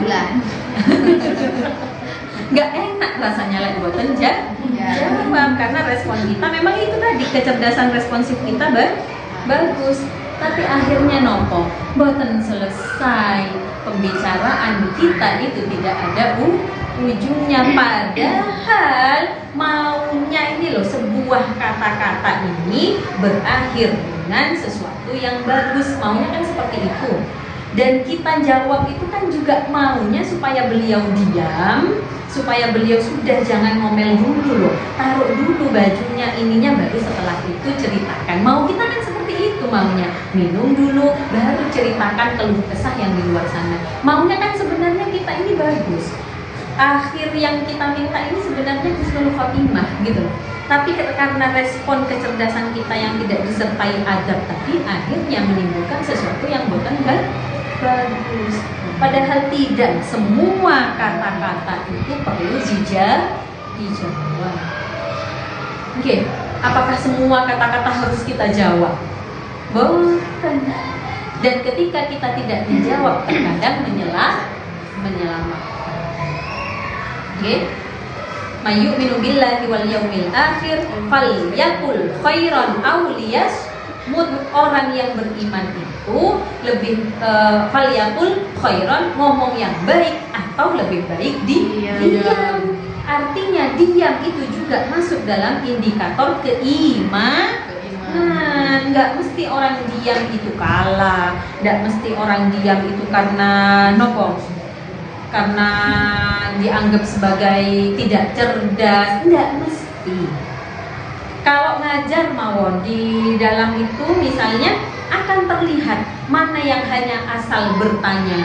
B: Nggak enak rasanya lagi buatan jawab, karena respon kita memang itu tadi, kecerdasan responsif kita bagus. Tapi akhirnya nopo, boten selesai pembicaraan kita itu tidak ada ujungnya. Padahal maunya ini loh, sebuah kata-kata ini berakhir dengan sesuatu yang bagus, maunya kan seperti itu. Dan kita jawab itu kan juga maunya supaya beliau diam, supaya beliau sudah jangan ngomel dulu loh, taruh dulu bajunya ininya, baru setelah itu ceritakan. Mau kita kan seperti itu maunya, minum dulu baru ceritakan keluh kesah yang di luar sana. Maunya kan sebenarnya kita ini bagus, akhir yang kita minta ini sebenarnya husnul khotimah gitu. Tapi karena respon kecerdasan kita yang tidak disertai adab tadi, akhirnya menimbulkan sesuatu yang bukan bagus. Padahal tidak semua kata-kata itu perlu dijawab. Oke, apakah semua kata-kata harus kita jawab? Bukan. Dan ketika kita tidak dijawab, terkadang menyelamatkan. Oke. Mayyu'minu billahi wal yaumil akhir falyakul khairan aw liyasmut. Orang yang beriman itu lebih falyakul khairan, ngomong yang baik, atau lebih baik diam. Artinya diam itu juga masuk dalam indikator keimanan. Nggak mesti orang diam itu kalah, nggak mesti orang diam itu karena nopo, karena dianggap sebagai tidak cerdas, nggak mesti. Kalau ngajar mawon di dalam itu misalnya akan terlihat mana yang hanya asal bertanya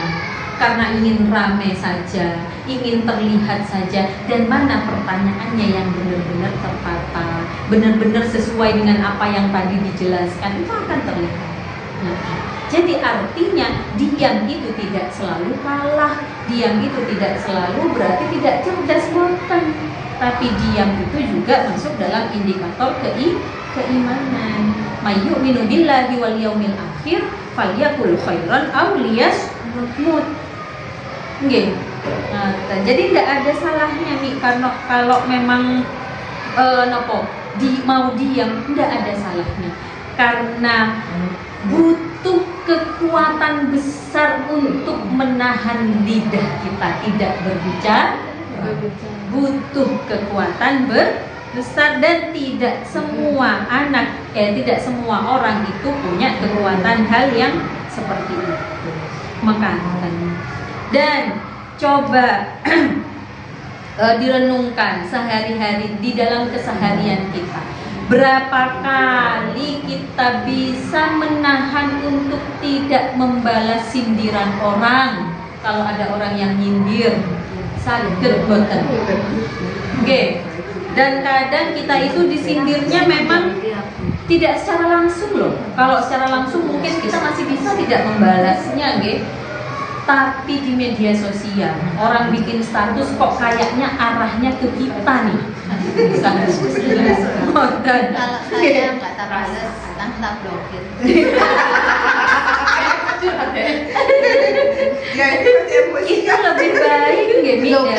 B: karena ingin rame saja, ingin terlihat saja, dan mana pertanyaannya yang benar-benar tertata, benar-benar sesuai dengan apa yang tadi dijelaskan, itu akan terlihat. Nah, jadi artinya diam itu tidak selalu kalah, diam itu tidak selalu berarti tidak cerdas, bukan. Tapi diam itu juga masuk dalam indikator keimanan. Mayyu'minu billahi wal yaumil akhir falyakul khairan aw liyasmut. Nggih. Nah, jadi tidak ada salahnya nih kalau memang mau diam, tidak ada salahnya. Karena butuh kekuatan besar untuk menahan lidah kita tidak berbicara. Butuh kekuatan besar, dan tidak semua tidak semua orang itu punya kekuatan hal yang seperti itu. Makanya, dan coba direnungkan sehari-hari di dalam keseharian kita. Berapa kali kita bisa menahan untuk tidak membalas sindiran orang kalau ada orang yang nyindir? Saged boten. Oke. Dan kadang kita itu disindirnya memang tidak secara langsung loh. Kalau secara langsung mungkin kita masih bisa tidak membalasnya, nggih. Tapi di media sosial orang bikin status kok kayaknya arahnya ke kita nih.
C: Kalau saya nggak tak balas, tak blokir.
A: Itu lebih baik daripada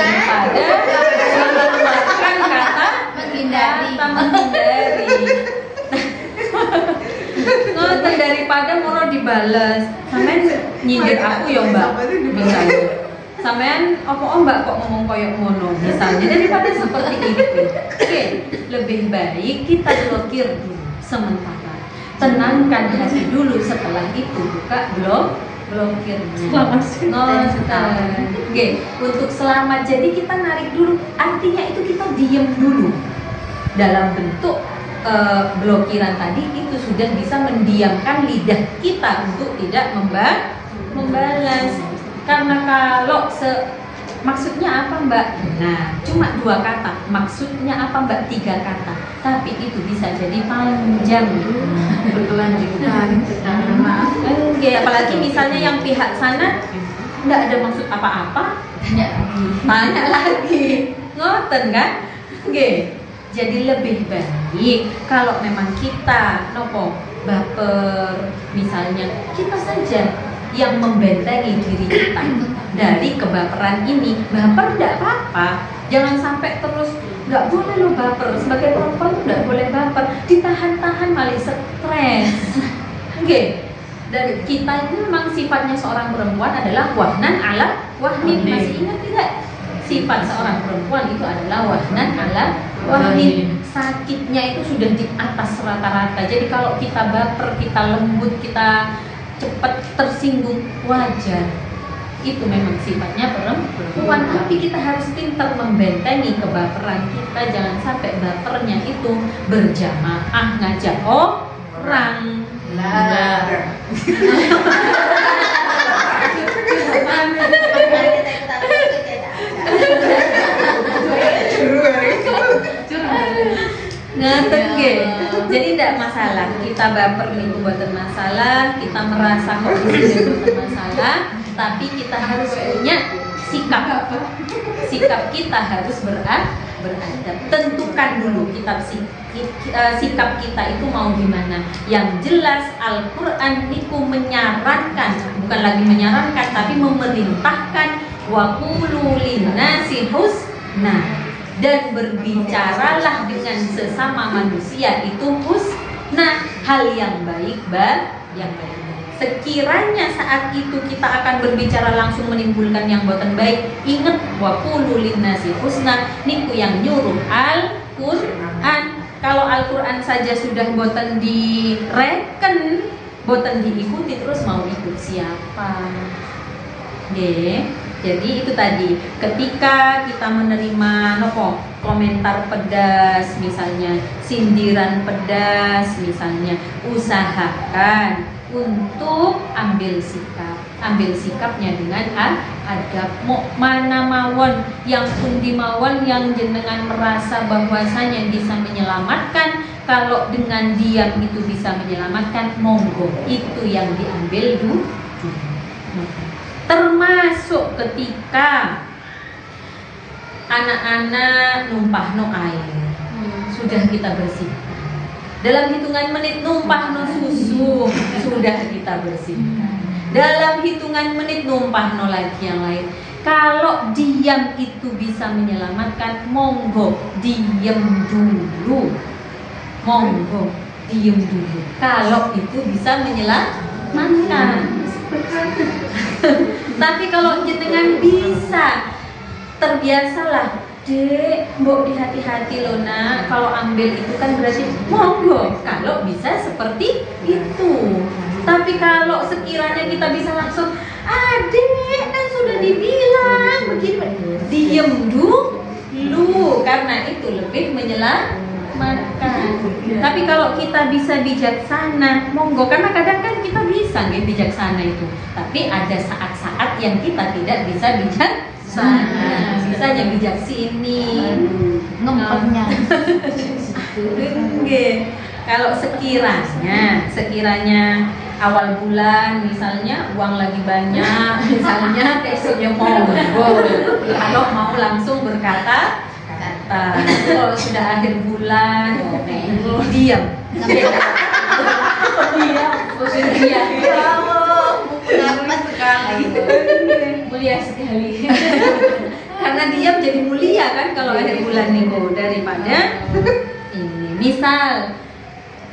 A: mengeluarkan kata menghindari. Ngoten daripada moro dibales. Sampean nyindir aku ya, Mbak. Misalnya. Sampean apa Mbak kok ngomong koyok ngono misalnya, daripada seperti itu. Oke, lebih baik kita blokir dulu sementara. Tenangkan hati dulu, setelah itu buka blokirnya. Oke, untuk selamat. Jadi kita narik dulu, artinya itu kita diem dulu. Dalam bentuk blokiran tadi itu sudah bisa mendiamkan lidah kita untuk tidak membalas. Karena kalau
B: maksudnya apa Mbak? Nah, cuma 2 kata. Maksudnya apa Mbak? 3 kata. Tapi itu bisa jadi panjang.
C: Berkelanjutan.
B: Oke, apalagi misalnya yang pihak sana nggak ada maksud apa-apa, tanya lagi, ngoten kan? Oke, jadi lebih baik kalau memang kita nopo baper, misalnya kita saja yang membentengi diri kita dari kebaperan ini. Baper tidak apa-apa, jangan sampai terus nggak boleh lo baper. Sebagai perempuan tuh nggak boleh baper, ditahan-tahan malah stres. Oke, dan kita ini memang sifatnya seorang perempuan adalah wahnan ala wahnin. Masih ingat tidak? Sifat seorang perempuan itu adalah wahnan ala wahnin. Sakitnya itu sudah di atas rata-rata. Jadi kalau kita baper, kita lembut, kita cepat tersinggung, wajar. Itu memang sifatnya perempuan. Tapi kita harus pintar membentengi kebaperan kita. Jangan sampai bapernya itu berjamaah ngajak orang. Jadi tidak masalah kita baper itu bukan masalah, kita merasa kondisi itu bukan masalah, tapi kita harus punya sikap. Sikap kita harus beradab. Tentukan dulu sikap kita itu mau gimana. Yang jelas Al-Quran itu menyarankan, bukan lagi menyarankan, tapi memerintahkan wa qulu linnasi husna, dan berbicaralah dengan sesama manusia itu husna, hal yang baik, yang baik. Sekiranya saat itu kita akan berbicara langsung menimbulkan yang boten baik, ingat wa qulu linnasi husna niku yang nyuruh Al-Quran. Kalau Al-Quran saja sudah boten direken, boten diikuti, terus mau ikut siapa? Jadi itu tadi, ketika kita menerima komentar pedas misalnya, sindiran pedas misalnya, usahakan untuk ambil sikapnya dengan adab. Mana mawon yang pundi mawon yang jenengan merasa bahwasanya bisa menyelamatkan, kalau dengan diam itu bisa menyelamatkan, monggo itu yang diambil dulu. Termasuk ketika anak-anak numpah air, sudah kita bersihkan. Dalam hitungan menit numpah susu, sudah kita bersihkan. Dalam hitungan menit numpah lagi yang lain. Kalau diam itu bisa menyelamatkan, monggo diam dulu. Monggo diam dulu. Kalau itu bisa menyelamatkan. Tapi kalau jenengan bisa, terbiasalah, Dek, mbok di hati-hati loh nak. Kalau ambil itu kan berarti monggo. Kalau bisa seperti itu. Tapi kalau sekiranya kita bisa langsung, Dek kan sudah dibilang begini, diem dulu, karena itu lebih menyelamatkan. Tapi kalau kita bisa bijaksana, monggo. Karena kadang kan kita bisa nggak bijaksana itu, tapi ada saat-saat yang kita tidak bisa bijaksana. Bisa yang bijak sini
C: ngempetnya.
B: Kalau sekiranya awal bulan misalnya uang lagi banyak, misalnya besoknya monggo. Kalau mau langsung berkata, kalau sudah akhir bulan diam. Mulia sekali. Karena diam jadi mulia kan kalau akhir bulan nih daripada ini. Misal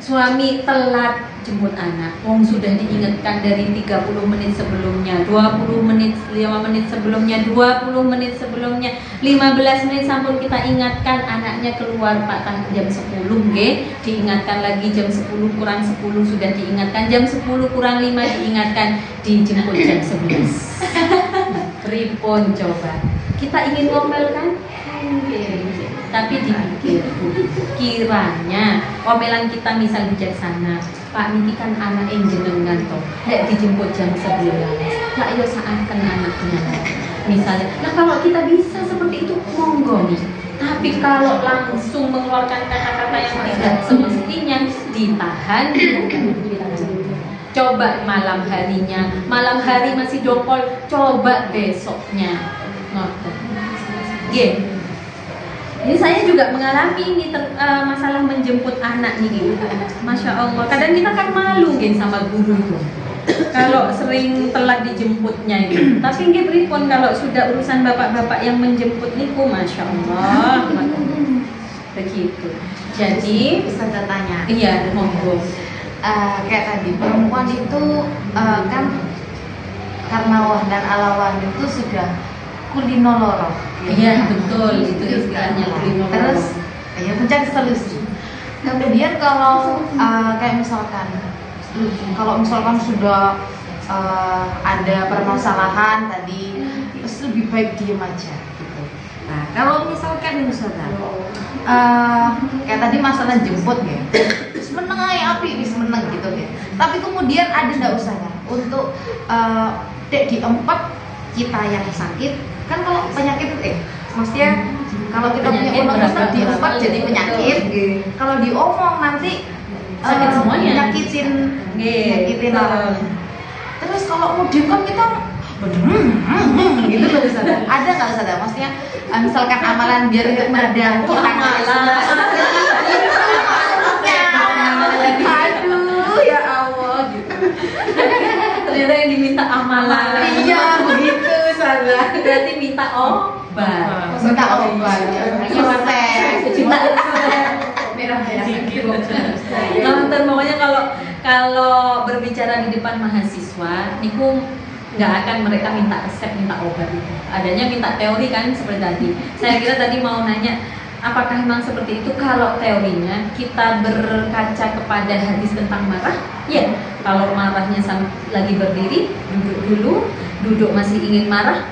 B: suami telat jemput anak, sudah diingatkan dari 30 menit sebelumnya, 20 menit, 5 menit sebelumnya, 20 menit sebelumnya, 15 menit sampun kita ingatkan anaknya keluar Pak jam 10 diingatkan lagi jam 10 kurang 10 sudah diingatkan, jam 10 kurang 5 diingatkan, dijemput jam 11. Pripun coba? Kita ingin ngomel kan? Tapi dipikir, kiranya omelan kita misal bijaksana, Pak niki kan anak yang jenengan toh, dek dijemput jam 11. Lah yo saatkan anaknya. Misalnya, nah kalau kita bisa seperti itu monggo nih. Tapi kalau langsung mengeluarkan kata-kata yang tidak semestinya, ditahan. Coba malam harinya, malam hari masih dongkol, coba besoknya. Oke. Jadi saya juga mengalami ini masalah menjemput anak nih, Masya Allah. Kadang kita kan malu sama guru itu. Kalau sering telat dijemputnya itu. Tapi nggih pripun kalau sudah urusan bapak-bapak yang menjemput niku, Masya Allah. Begitu. Jadi
C: Bisa tanya.
B: iya, monggo.
C: Kayak tadi perempuan itu kan karena wah dan alawan itu sudah kulinoloro.
B: Iya, betul, itu istilahnya kulinoloro.
C: Terus ya mencari solusi. Kemudian kalau kayak misalkan sudah ada permasalahan tadi, terus lebih baik diem aja gitu. Nah kalau misalkan kayak tadi masalah jemput ya, terus meneng aja api, bisa meneng gitu ya. Tapi kemudian ada nggak usahanya untuk dek diempet kita yang sakit. Kan kalau penyakit maksudnya kalau kita punya unek-unek diempet jadi penyakit. Kalau diomong nanti
B: sakit semuanya.
C: nyakitin orang. Terus kalau mau diempet kita gitu loh Ustaz. Ada nggak Ustaz? Maksudnya misalkan amalan biar untuk meredam kita aduh ya Allah gitu.
B: Ternyata yang diminta amalan.
C: Iya begitu Ustaz.
B: Berarti minta obat.
C: Minta obat.
B: Nah, pokoknya kalau berbicara di depan mahasiswa, niku nggak akan mereka minta resep, minta obat itu. Adanya minta teori kan seperti tadi. Saya kira tadi mau nanya, apakah memang seperti itu? Kalau teorinya kita berkaca kepada hadis tentang marah, ya. Kalau marahnya lagi berdiri, duduk dulu, duduk masih ingin marah,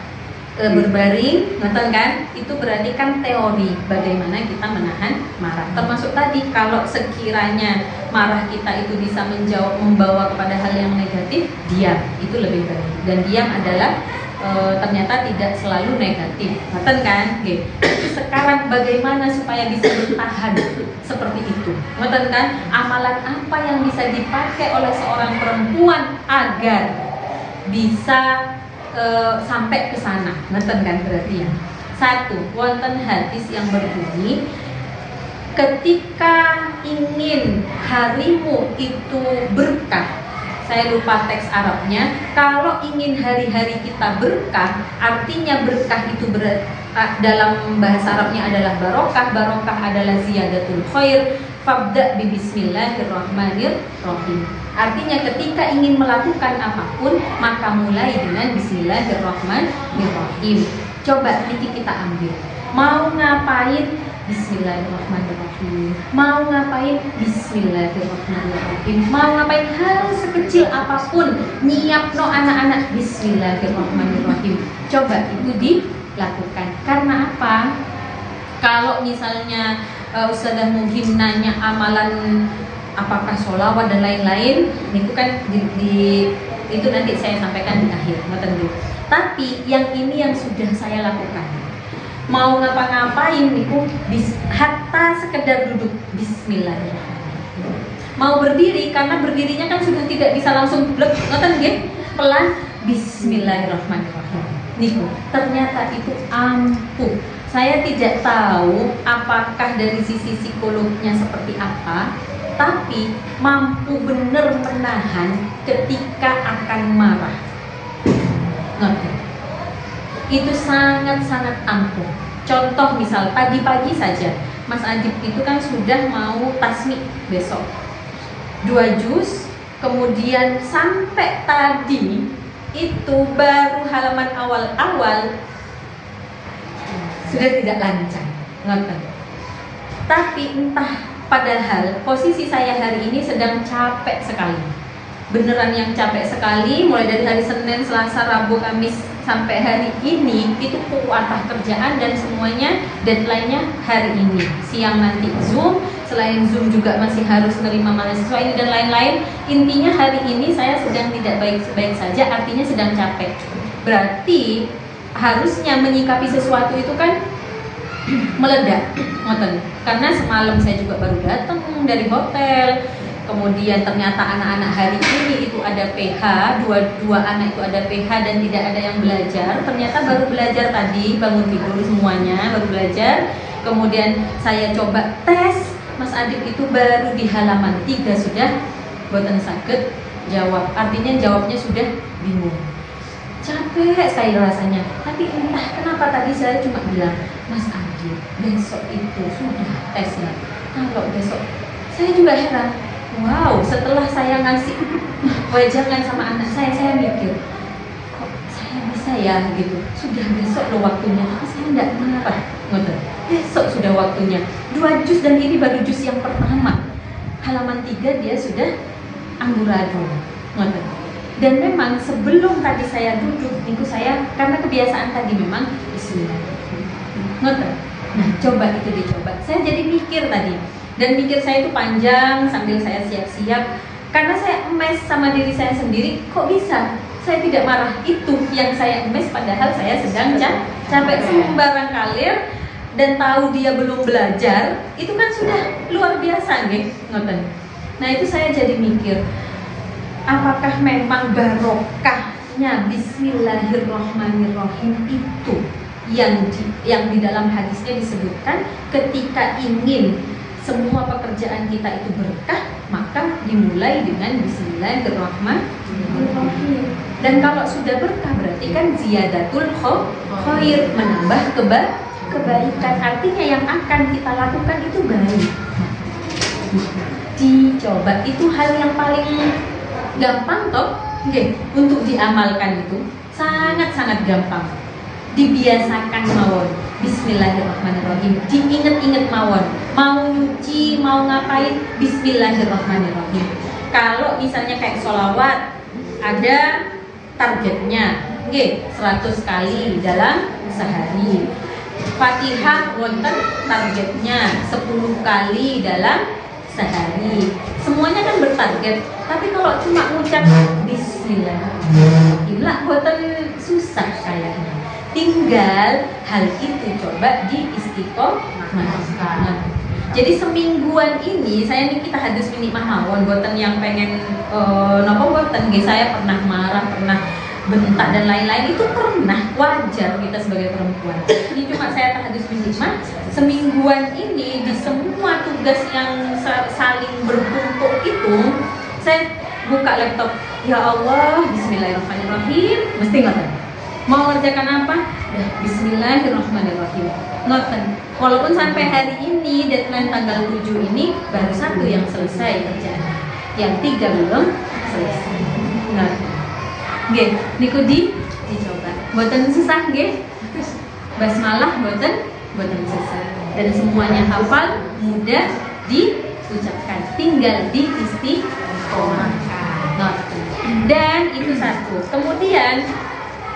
B: berbaring, nonton kan? Itu berarti kan teori bagaimana kita menahan marah. Termasuk tadi kalau sekiranya marah kita itu bisa membawa kepada hal yang negatif, diam itu lebih baik. Dan diam adalah ternyata tidak selalu negatif, nonton kan? Oke. Sekarang bagaimana supaya bisa bertahan seperti itu? Nonton kan? Amalan apa yang bisa dipakai oleh seorang perempuan agar bisa sampai ke sana, ngerti kan berarti ya. Satu, wonten hadis yang berbunyi, ketika ingin harimu itu berkah, saya lupa teks Arabnya. Kalau ingin hari-hari kita berkah, artinya berkah itu dalam bahasa Arabnya adalah barokah. Barokah adalah ziyadatul khair. Fabda bi bismillahirrahmanirrahim. Artinya ketika ingin melakukan apapun, maka mulai dengan bismillahirrahmanirrahim. Coba niki kita ambil. Mau ngapain? Bismillahirrahmanirrahim. Mau ngapain? Bismillahirrahmanirrahim. Mau ngapain hal sekecil apapun, nyiapno anak-anak bismillahirrahmanirrahim. Coba itu dilakukan. Karena apa? Kalau misalnya Ustazah mungkin nanya amalan apakah sholawat dan lain-lain, itu kan itu nanti saya sampaikan di akhir, tapi yang ini yang sudah saya lakukan. Mau ngapa-ngapain niku hatta sekedar duduk bismillahirrahmanirrahim. Mau berdiri, karena berdirinya kan sudah tidak bisa langsung blek, ngoten nggih, pelan bismillahirrahmanirrahim. Niku ternyata itu ampuh. Saya tidak tahu apakah dari sisi psikolognya seperti apa, tapi mampu benar menahan ketika akan marah. Ngerti? Itu sangat-sangat ampuh. Contoh misal pagi-pagi saja, Mas Adib itu kan sudah mau tasmi besok 2 juz, kemudian sampai tadi itu baru halaman awal-awal sudah tidak lancar, ngerti? Tapi entah, padahal posisi saya hari ini sedang capek sekali, beneran yang capek sekali. Mulai dari hari Senin, Selasa, Rabu, Kamis sampai hari ini itu kuatah kerjaan dan semuanya deadline-nya hari ini. Siang nanti Zoom, selain Zoom juga masih harus menerima mahasiswa ini dan lain-lain. Intinya hari ini saya sedang tidak baik-baik saja, artinya sedang capek. Berarti harusnya menyikapi sesuatu itu kan meledak, ngoten. Karena semalam saya juga baru datang dari hotel. Kemudian ternyata anak-anak hari ini itu ada PH, dua anak itu ada PH dan tidak ada yang belajar. Ternyata baru belajar tadi, bangun tidur semuanya, baru belajar. Kemudian saya coba tes, Mas Adit itu baru di halaman 3 sudah boten saged jawab. Artinya jawabnya sudah bingung. Capek sekali rasanya. Tapi entah kenapa tadi saya cuma bilang, Mas Adit, besok itu sudah tesnya. Kalau besok, saya juga heran. Wow, setelah saya ngasih wejangan sama anak saya mikir, kok saya bisa ya gitu. Sudah besok loh waktunya, tapi saya enggak marah. Ngoten. Besok sudah waktunya. 2 juz dan ini baru juz yang pertama. Halaman 3 dia sudah amburadul. Ngoten. Dan memang sebelum tadi saya duduk, itu saya karena kebiasaan tadi memang bismillah. Ngoten. Nah, coba itu dicoba. Saya jadi mikir tadi. Dan mikir saya itu panjang sambil saya siap-siap. Karena saya emes sama diri saya sendiri, kok bisa? Saya tidak marah, itu yang saya emes padahal saya sedang capek sembarang kalir. Dan tahu dia belum belajar, itu kan sudah luar biasa nggih, ngoten. Nah itu saya jadi mikir, apakah memang barokahnya Bismillahirrahmanirrahim itu yang di dalam hadisnya disebutkan ketika ingin semua pekerjaan kita itu berkah, maka dimulai dengan Bismillahirrahmanirrahim. Dan kalau sudah berkah berarti kan ziyadatul khair, menambah kebaikan. Artinya yang akan kita lakukan itu baik. Dicoba, itu hal yang paling gampang toh, untuk diamalkan itu sangat-sangat gampang. Dibiasakan mawon Bismillahirrahmanirrahim, diinget-inget mawon. Mau nyuci, mau ngapain, Bismillahirrahmanirrahim. Kalau misalnya kayak sholawat, ada targetnya, 100 kali dalam sehari. Fatihah wonten targetnya 10 kali dalam sehari. Semuanya kan bertarget. Tapi kalau cuma ngucap Bismillahirrahmanirrahim lah, wonten susah kayaknya. Tinggal hal itu coba diistiqomahkan. Jadi semingguan ini saya nih kita hadis minik mawon boten yang pengen napa boten nggih, saya pernah marah, pernah bentak dan lain-lain, itu pernah, wajar kita sebagai perempuan. Ini cuma saya tahadus binikmah semingguan ini di semua tugas yang saling bertumpuk itu saya buka laptop, ya Allah, Bismillahirrahmanirrahim, mesti ngoten. Mau ngerjakan apa? Bismillahirrahmanirrahim. Ngoten. Walaupun sampai hari ini deadline tanggal 7 ini baru 1 yang selesai kerjaan, yang 3 belum selesai. Ngoten. Nggih, niku dicoba. Mboten susah nggih. Basmalah mboten susah. Dan semuanya hafal, mudah diucapkan. Tinggal diistiqomahkan. Dan itu satu. Kemudian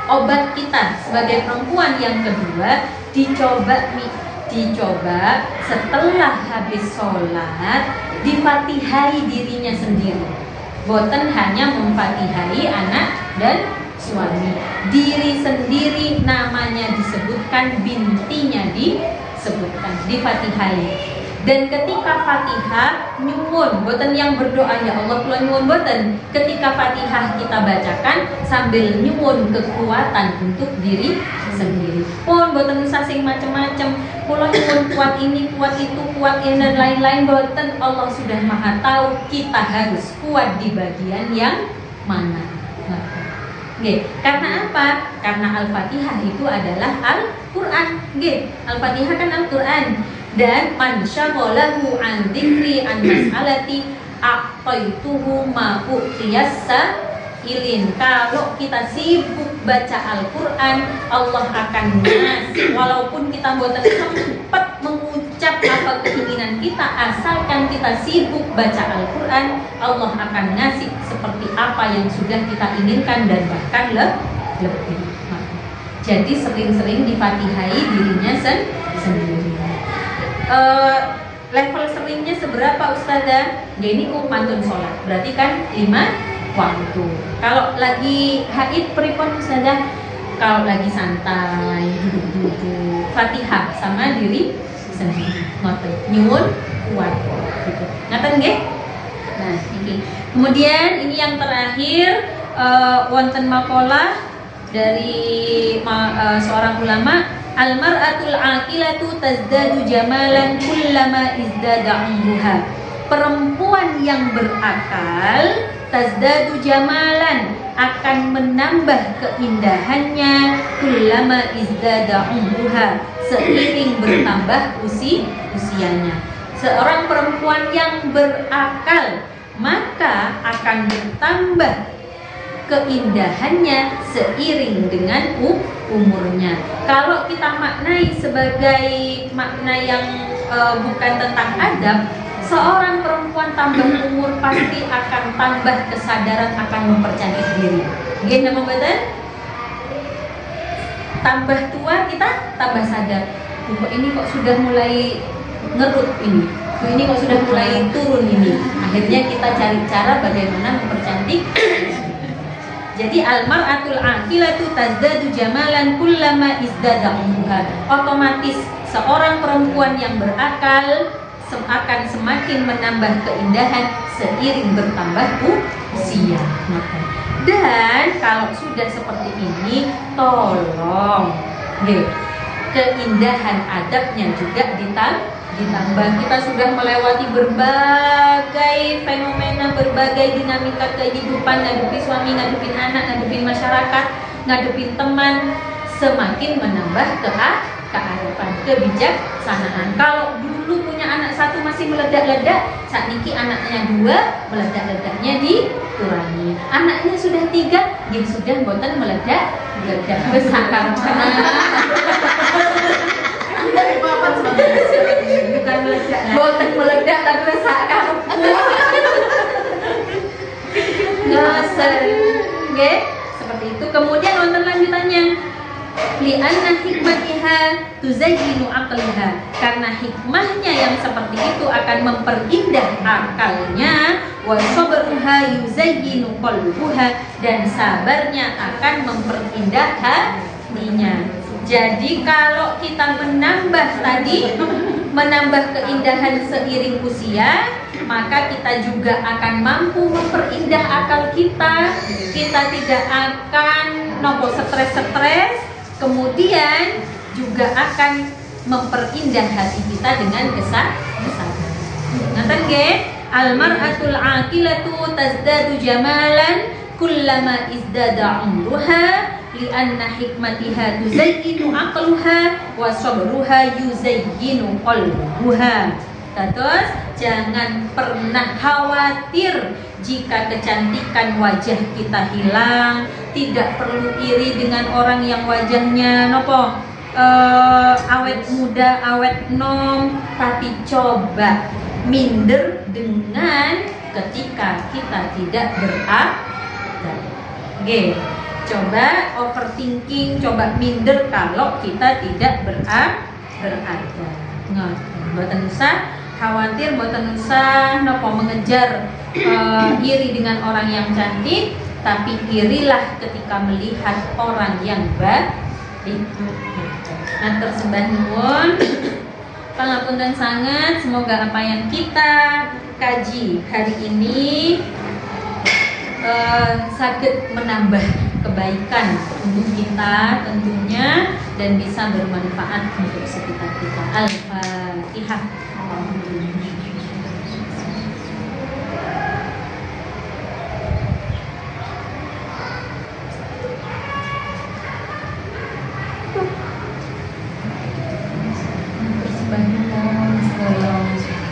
B: obat kita sebagai perempuan yang kedua dicoba setelah habis sholat difatihai dirinya sendiri. Boten hanya memfatihai anak dan suami, diri sendiri namanya disebutkan, bintinya disebutkan, difatihai. Dan ketika Fatihah nyuwun, boten yang berdoa ya Allah kula nyuwun boten. Ketika Fatihah kita bacakan sambil nyuwun kekuatan untuk diri sendiri. Pun boten usah sing macem-macem. Kula nyuwun kuat ini, kuat itu, kuat ini dan lain-lain, boten. Allah sudah Maha tahu kita harus kuat di bagian yang mana. Nggih, karena apa? Karena Al-Fatihah itu adalah Al-Qur'an. Nggih, Al-Fatihah kan Al-Qur'an. Dan man syaghalahu an dzikri an mas'alati a'taituhu ma u'tiyassa ilin. Kalau kita sibuk baca Al-Qur'an, Allah akan ngasih, walaupun kita mboten sempat mengucap apa keinginan kita, asalkan kita sibuk baca Al-Qur'an, Allah akan ngasih seperti apa yang sudah kita inginkan dan bahkan lebih. Jadi sering-sering difatihai dirinya sendiri. level seringnya seberapa Ustazah? Ini mantun sholat, berarti kan 5 waktu. Kalau lagi haid pripun Ustazah? Kalau lagi santai, duduk-duduk, Fatihah sama diri sendiri, ngoten nyuwun kuat gitu. Ngaten nggih? Nah, ini. Kemudian ini yang terakhir wonten maqalah dari seorang ulama, al-mar'atul aqilatu tazdadu jamalan kullama izdada umruha. Perempuan yang berakal tazdadu jamalan akan menambah keindahannya kullama izdada umruha, seiring bertambah usianya. Seorang perempuan yang berakal maka akan bertambah keindahannya seiring dengan umurnya. Kalau kita maknai sebagai makna yang bukan tentang adab, seorang perempuan tambah umur pasti akan tambah kesadaran akan mempercantik diri. Nggih napa mboten? Tambah tua kita tambah sadar. Kok ini kok sudah mulai ngerut ini. Ini kok sudah mulai turun ini. Akhirnya kita cari cara bagaimana mempercantik. Jadi almar'atul aqilatu tazdadu jamalan kullama izdada umruha. Otomatis seorang perempuan yang berakal akan semakin menambah keindahan seiring bertambah usia. Dan kalau sudah seperti ini, tolong keindahan adabnya juga ditambah. Kita sudah melewati berbagai fenomena, berbagai dinamika kehidupan, ngadepi suami, ngadepin anak, ngadepin masyarakat, ngadepin teman, semakin menambah kearifan, kebijaksanaan. Kalau dulu punya anak satu masih meledak-ledak, saat niki anaknya 2, meledak-ledaknya dikurangi. Anaknya sudah 3, dia sudah boten meledak-ledak. Besar karena bukan meledak, boten meledak tapi besar kampung. Ngasar, nggih, seperti itu. Kemudian wonten lanjutannya, li'anna hikmatiha tuzayyinu aqliha, karena hikmahnya yang seperti itu akan memperindah akalnya, wa sabruha yuzayyinu qalbuha, dan sabarnya akan memperindah hatinya. Jadi kalau kita menambah keindahan seiring usia, maka kita juga akan mampu memperindah akal kita. Kita tidak akan stres, kemudian juga akan memperindah hati kita dengan kesadaran. Ngaten nggih? Al-mar'atul aqilatu tazdadu jamalan kullama izdada umruha li'anna hikmatiha tuzayyinu aqluha wa sabruha yuzayyinu qalbuha. Terus jangan pernah khawatir jika kecantikan wajah kita hilang. Tidak perlu iri dengan orang yang wajahnya awet muda, awet nom, tapi coba minder dengan ketika kita tidak berakal. Coba overthinking, coba minder kalau kita tidak berakal. Mboten usah khawatir, mboten usah mengejar iri dengan orang yang cantik, tapi irilah ketika melihat orang yang baik. Nah, tersembah nuwun pangapunten sangat, semoga apa yang kita kaji hari ini sakit menambah kebaikan untuk kita tentunya, dan bisa bermanfaat untuk sekitar kita. Al-Fatihah.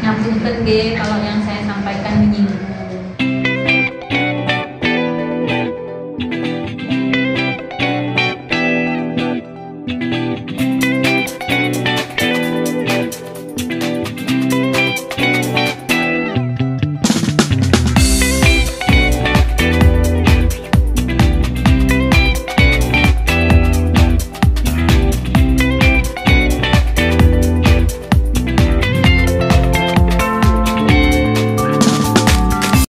B: Ngapunten nggih kalau yang saya sampaikan